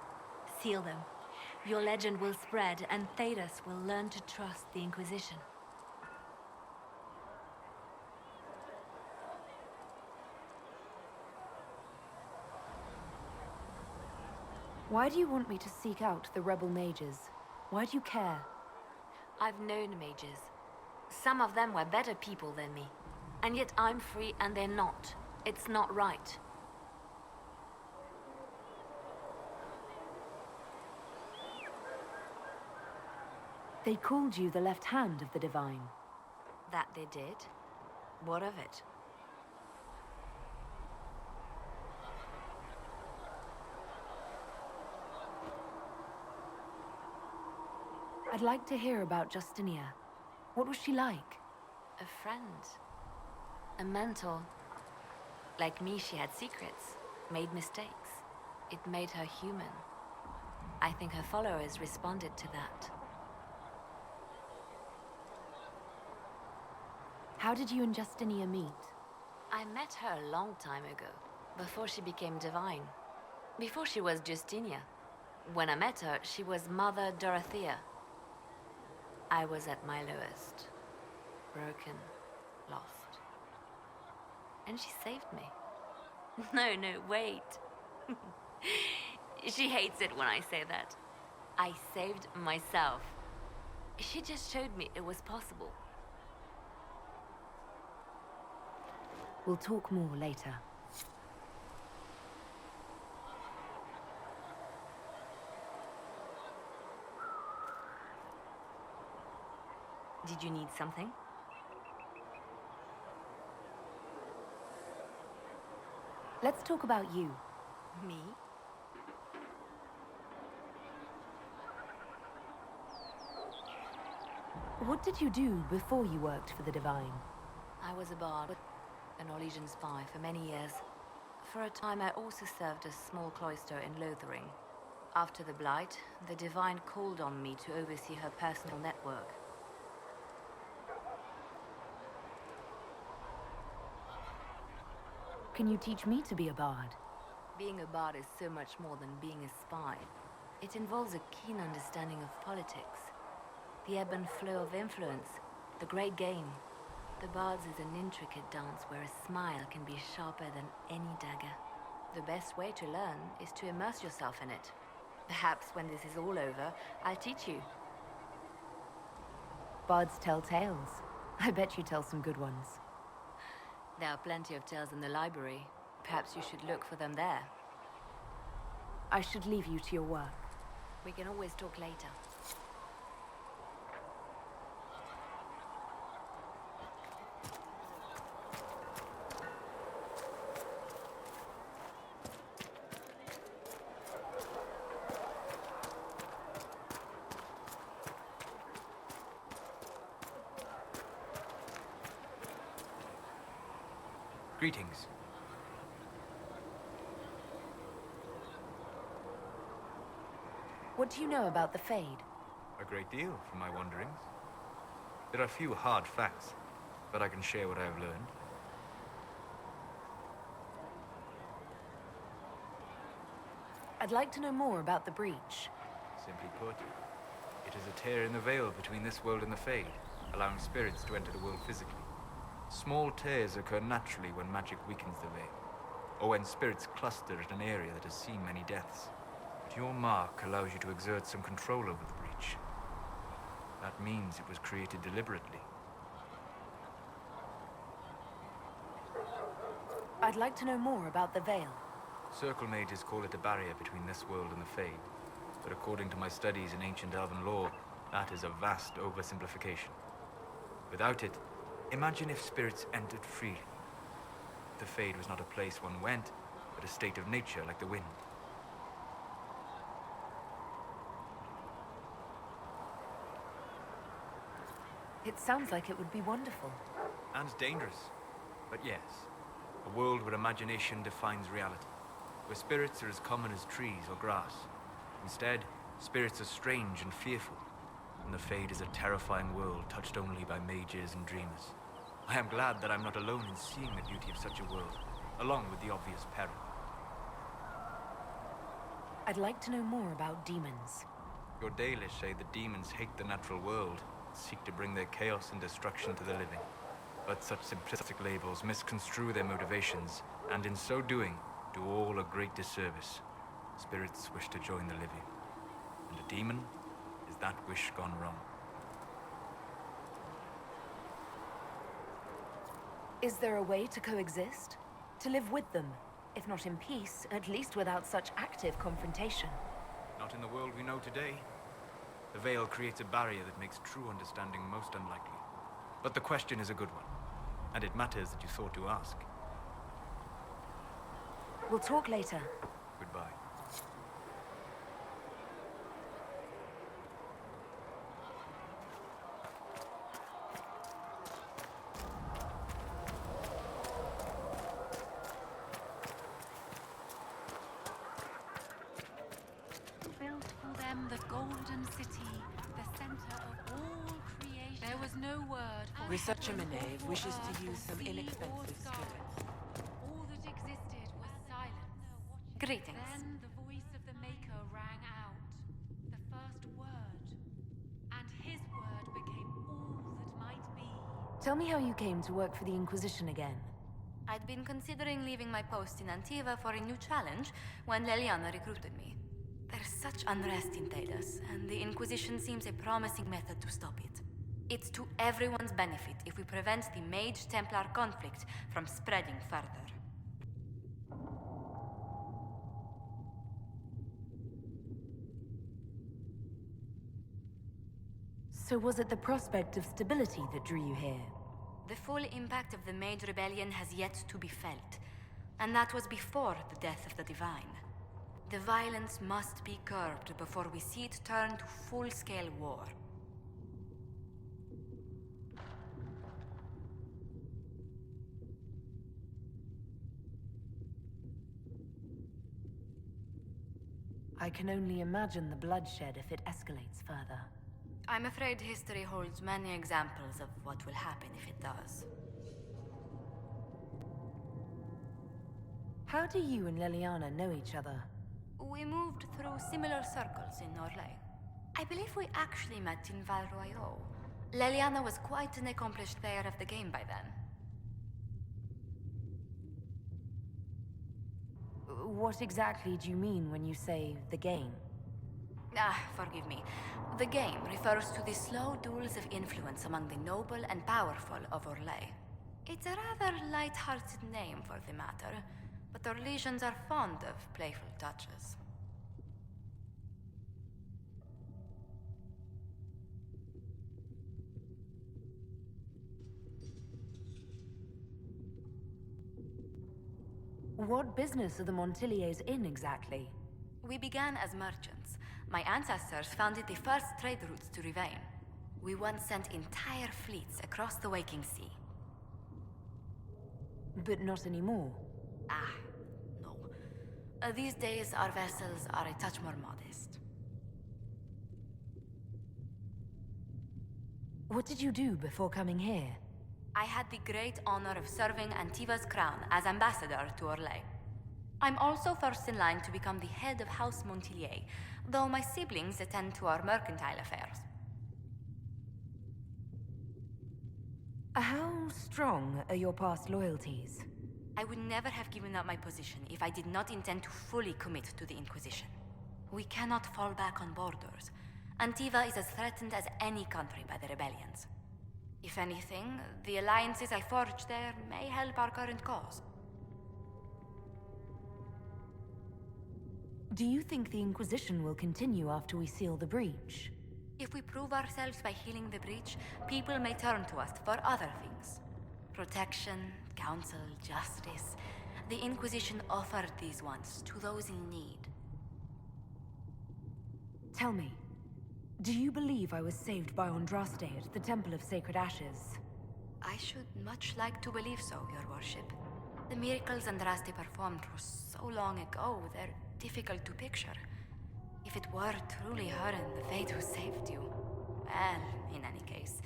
Seal them. Your legend will spread, and Thedas will learn to trust the Inquisition. Why do you want me to seek out the rebel mages? Why do you care? I've known mages. Some of them were better people than me. And yet I'm free and they're not. It's not right. They called you the left hand of the Divine. That they did? What of it? I'd like to hear about Justinia. What was she like? A friend. A mentor. Like me, she had secrets, made mistakes. It made her human. I think her followers responded to that. How did you and Justinia meet? I met her a long time ago, before she became divine. Before she was Justinia. When I met her, she was Mother Dorothea. I was at my lowest. Broken, lost. And she saved me. No, wait. She hates it when I say that. I saved myself. She just showed me it was possible. We'll talk more later. Did you need something? Let's talk about you. Me? What did you do before you worked for the Divine? I was a bard, a Norwegian spy for many years. For a time, I also served a small cloister in Lothering. After the Blight, the Divine called on me to oversee her personal network. Can you teach me to be a bard? Being a bard is so much more than being a spy. It involves a keen understanding of politics, the ebb and flow of influence, the great game. The bard's is an intricate dance where a smile can be sharper than any dagger. The best way to learn is to immerse yourself in it. Perhaps when this is all over, I'll teach you. Bards tell tales. I bet you tell some good ones. There are plenty of tales in the library. Perhaps you should look for them there. I should leave you to your work. We can always talk later. Greetings. What do you know about the Fade? A great deal from my wanderings. There are few hard facts, but I can share what I have learned. I'd like to know more about the breach. Simply put, it is a tear in the veil between this world and the Fade, allowing spirits to enter the world physically. Small tears occur naturally when magic weakens the veil, or when spirits cluster at an area that has seen many deaths. But your mark allows you to exert some control over the breach. That means it was created deliberately. I'd like to know more about the Veil. Circle mages call it a barrier between this world and the Fade, but according to my studies in ancient elven lore, that is a vast oversimplification. Without it, imagine if spirits entered freely. The Fade was not a place one went, but a state of nature like the wind. It sounds like it would be wonderful. And dangerous. But yes, a world where imagination defines reality, where spirits are as common as trees or grass. Instead, spirits are strange and fearful, and the Fade is a terrifying world touched only by mages and dreamers. I am glad that I'm not alone in seeing the beauty of such a world, along with the obvious peril. I'd like to know more about demons. Your Dalish say the demons hate the natural world, seek to bring their chaos and destruction to the living. But such simplistic labels misconstrue their motivations, and in so doing, do all a great disservice. Spirits wish to join the living, and a demon is that wish gone wrong. Is there a way to coexist? To live with them? If not in peace, at least without such active confrontation. Not in the world we know today. The Veil creates a barrier that makes true understanding most unlikely. But the question is a good one, and it matters that you thought to ask. We'll talk later. Goodbye. Built for them the golden city, the center of all creation. There was no word for Researcher Meneve wishes to use some inexpensive spirits. all that existed was silence. Greetings. Then the voice of the Maker rang out, the first word, and his word became all that might be. Tell me how you came to work for the Inquisition again. I'd been considering leaving my post in Antiva for a new challenge when Leliana recruited me. There's such unrest in Talos, and the Inquisition seems a promising method to stop it. It's to everyone's benefit if we prevent the Mage-Templar conflict from spreading further. So was it the prospect of stability that drew you here? The full impact of the Mage Rebellion has yet to be felt, and that was before the death of the Divine. The violence must be curbed before we see it turn to full-scale war. I can only imagine the bloodshed if it escalates further. I'm afraid history holds many examples of what will happen if it does. How do you and Leliana know each other? We moved through similar circles in Orlais. I believe we actually met in Val Royaux. Leliana was quite an accomplished player of the game by then. What exactly do you mean when you say the game? Forgive me. The game refers to the slow duels of influence among the noble and powerful of Orlais. It's a rather light-hearted name for the matter, but Orlesians are fond of playful touches. What business are the Montiliers in exactly? We began as merchants. My ancestors founded the first trade routes to Rivain. We once sent entire fleets across the waking sea. But not anymore. No. These days, our vessels are a touch more modest. What did you do before coming here? I had the great honor of serving Antiva's crown as ambassador to Orlais. I'm also first in line to become the head of House Montilier, though my siblings attend to our mercantile affairs. How strong are your past loyalties? I would never have given up my position if I did not intend to fully commit to the Inquisition. We cannot fall back on borders. Antiva is as threatened as any country by the rebellions. If anything, the alliances I forged there may help our current cause. Do you think the Inquisition will continue after we seal the breach? If we prove ourselves by healing the breach, people may turn to us for other things. Protection, counsel, justice. The Inquisition offered these once to those in need. Tell me, do you believe I was saved by Andraste at the Temple of Sacred Ashes? I should much like to believe so, Your Worship. The miracles Andraste performed were so long ago, they're difficult to picture. If it were truly her and the Fate who saved you, well, in any case,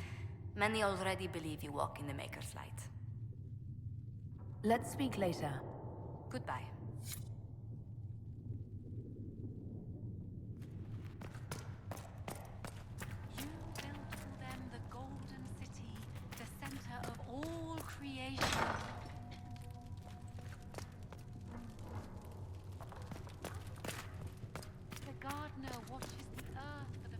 many already believe you walk in the Maker's light. Let's speak later. Goodbye. You built for them the Golden City, the center of all creation. The gardener watches the earth for the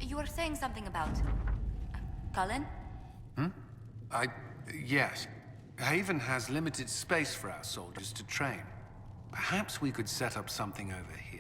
You were saying something about... Cullen? Yes. Haven has limited space for our soldiers to train. Perhaps we could set up something over here.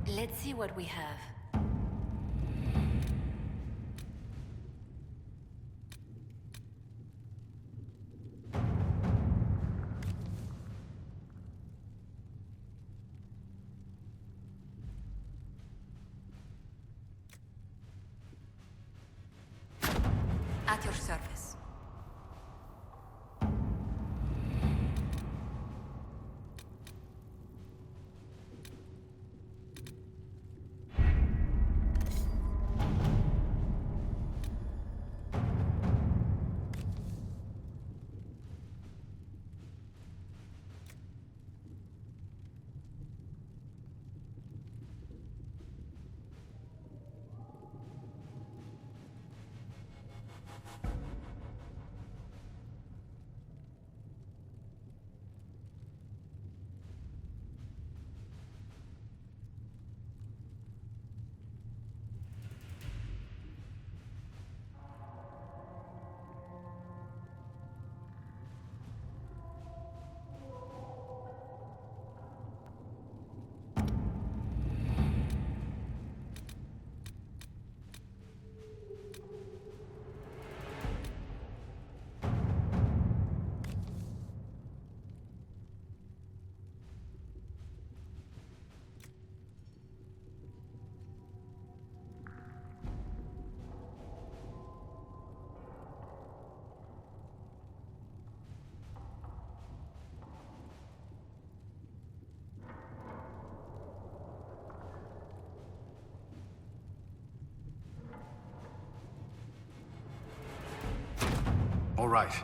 Let's see what we have. At your service. All right.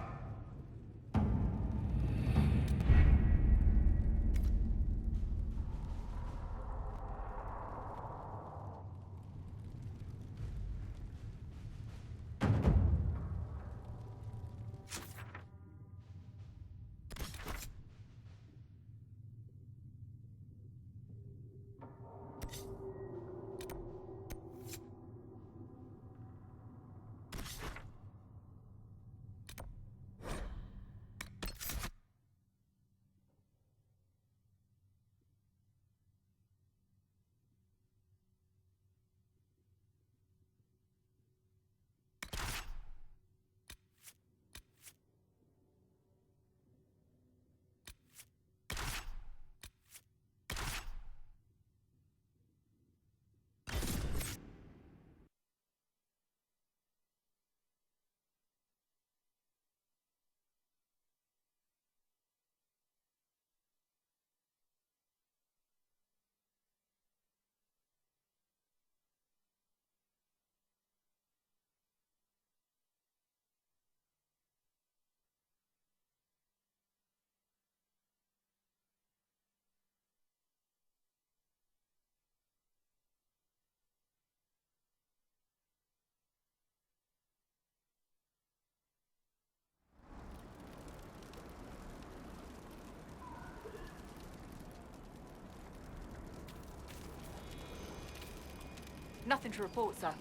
Nothing to report, sir.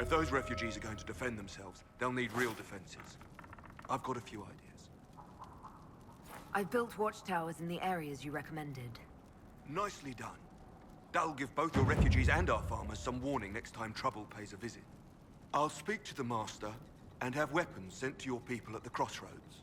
If those refugees are going to defend themselves, they'll need real defenses. I've got a few ideas. I've built watchtowers in the areas you recommended. Nicely done. That'll give both the refugees and our farmers some warning next time trouble pays a visit. I'll speak to the Master and have weapons sent to your people at the crossroads.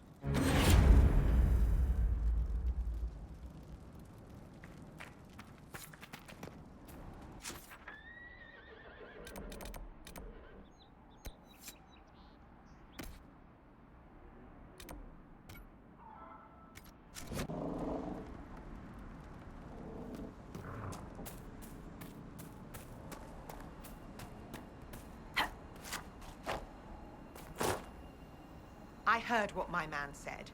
I heard what my man said.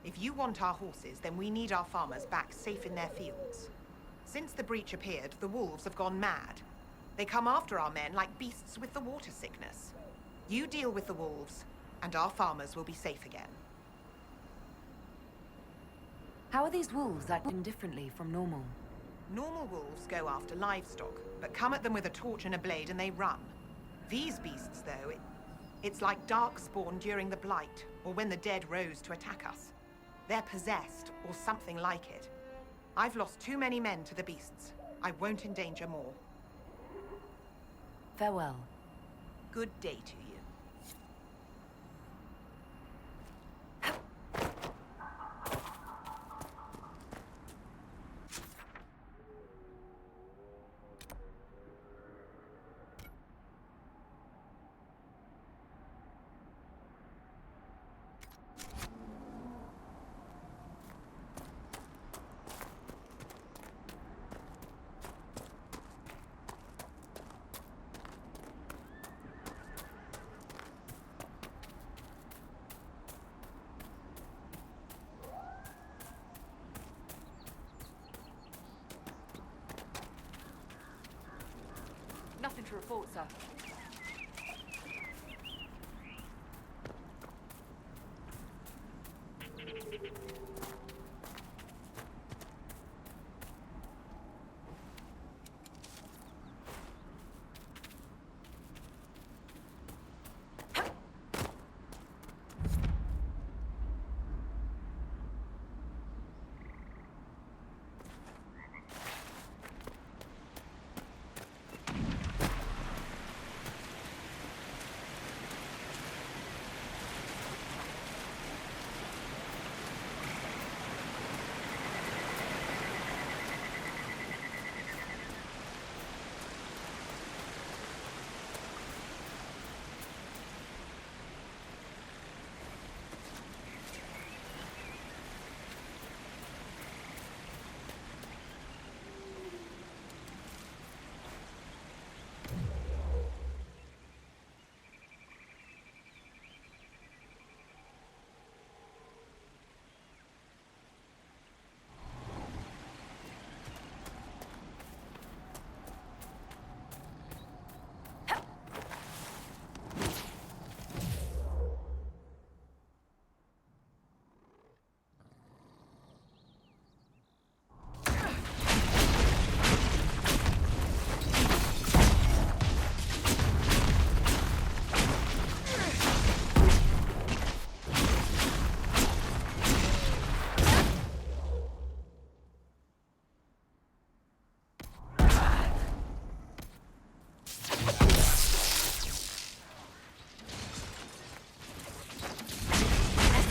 If you want our horses, then we need our farmers back safe in their fields. Since the breach appeared, the wolves have gone mad. They come after our men like beasts with the water sickness. You deal with the wolves, and our farmers will be safe again. How are these wolves acting differently from normal? Normal wolves go after livestock, but come at them with a torch and a blade and they run. These beasts, though, it's like Darkspawn during the Blight, or when the dead rose to attack us. They're possessed, or something like it. I've lost too many men to the beasts. I won't endanger more. Farewell. Good day to you. Nothing to report, sir.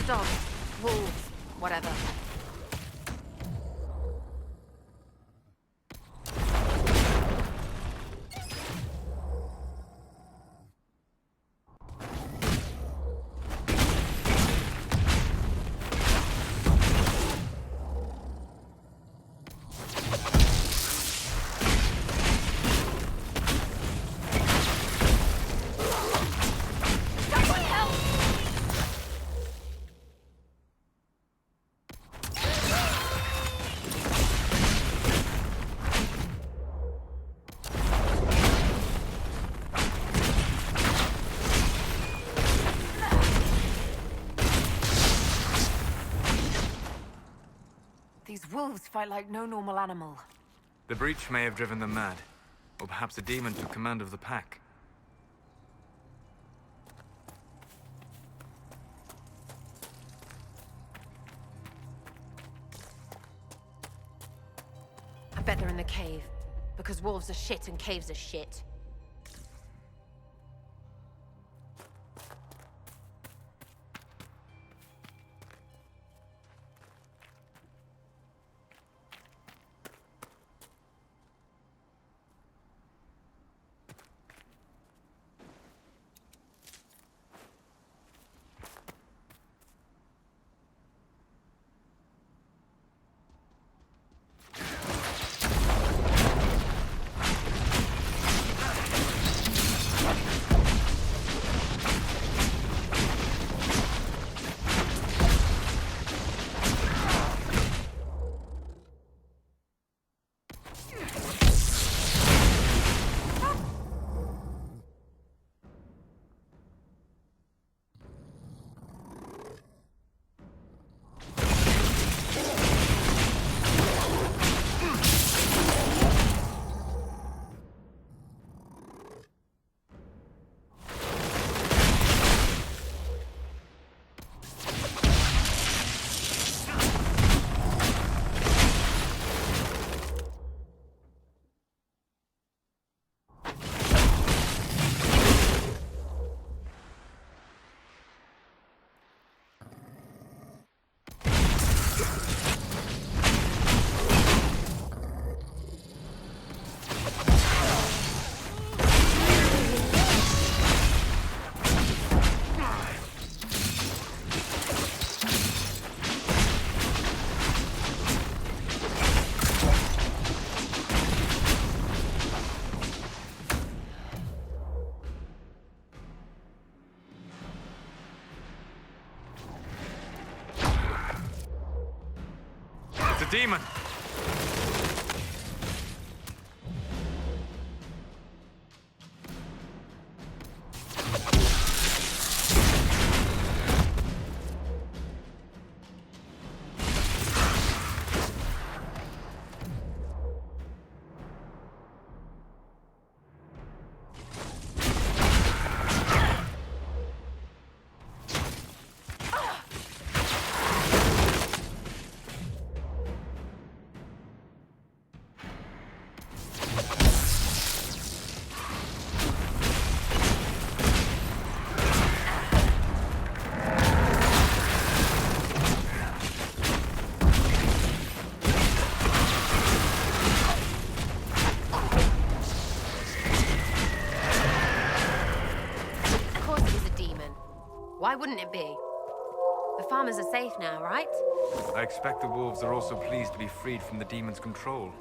Dogs, wolves, whatever. These wolves fight like no normal animal. The breach may have driven them mad, or perhaps a demon took command of the pack. I bet they're in the cave. Because wolves are shit and caves are shit. Demon! Why wouldn't it be? The farmers are safe now, right? I expect the wolves are also pleased to be freed from the demon's control.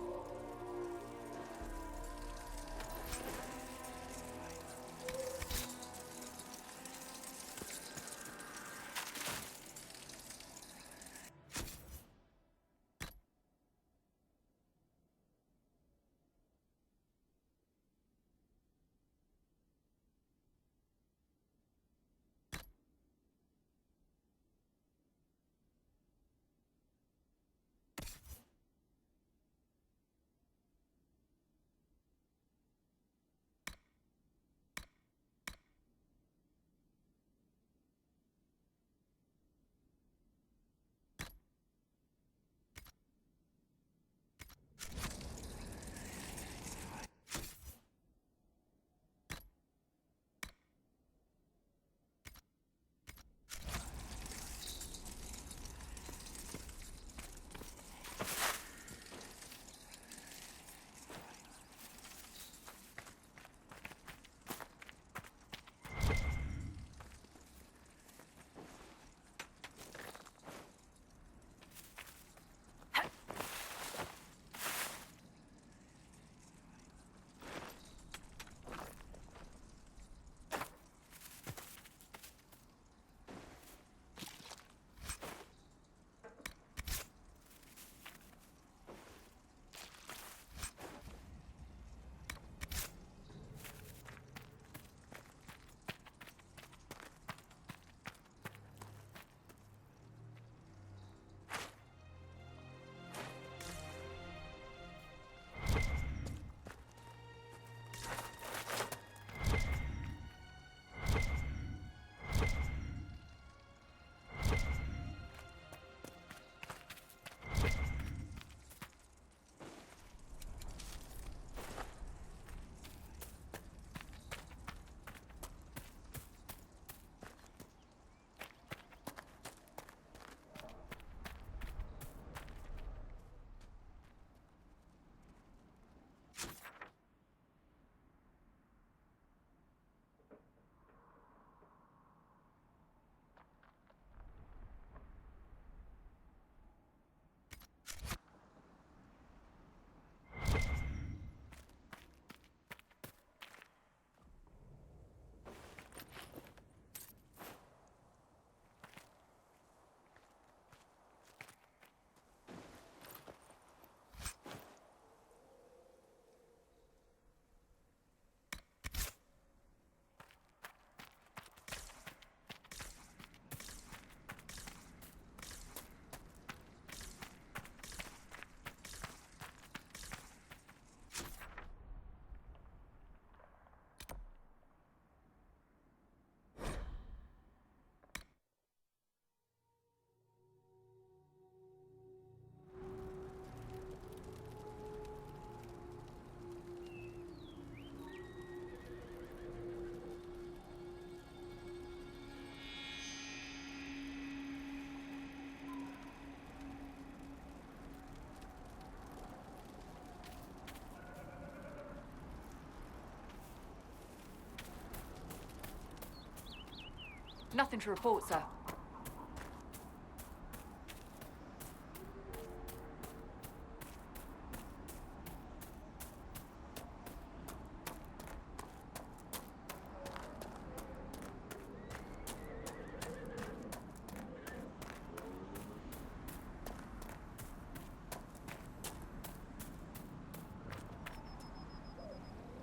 Nothing to report, sir.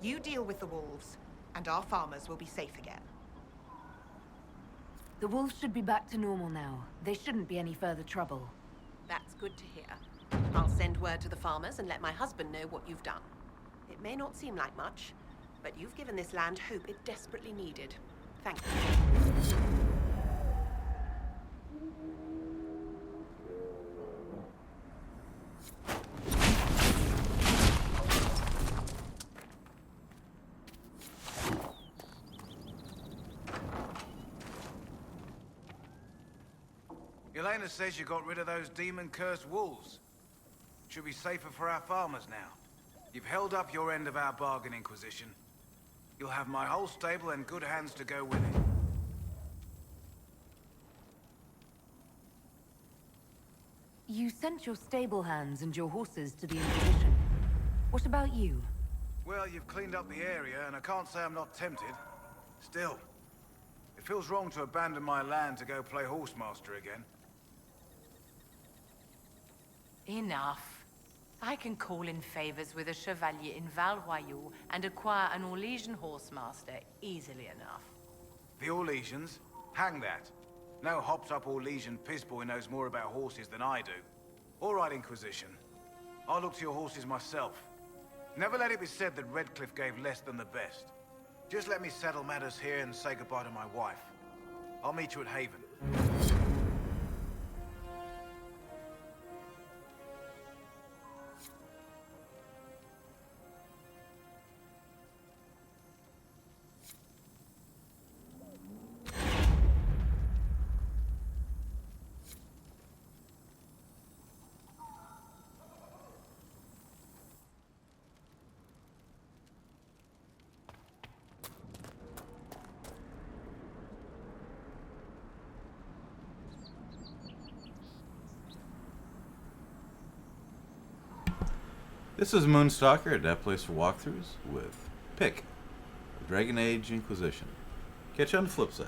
You deal with the wolves, and our farmers will be safe again. The wolves should be back to normal now. There shouldn't be any further trouble. That's good to hear. I'll send word to the farmers and let my husband know what you've done. It may not seem like much, but you've given this land hope it desperately needed. Thank you. Elena says you got rid of those demon-cursed wolves. Should be safer for our farmers now. You've held up your end of our bargain, Inquisition. You'll have my whole stable and good hands to go with it. You sent your stable hands and your horses to the Inquisition. What about you? Well, you've cleaned up the area, and I can't say I'm not tempted. Still, it feels wrong to abandon my land to go play horsemaster again. Enough. I can call in favors with a chevalier in Val Royaux and acquire an Orlesian horsemaster easily enough. The Orlesians? Hang that. No hopped-up Orlesian pissboy knows more about horses than I do. All right, Inquisition. I'll look to your horses myself. Never let it be said that Redcliffe gave less than the best. Just let me settle matters here and say goodbye to my wife. I'll meet you at Haven. This is Moonstalker at that place for walkthroughs with Pick, Dragon Age Inquisition. Catch you on the flip side.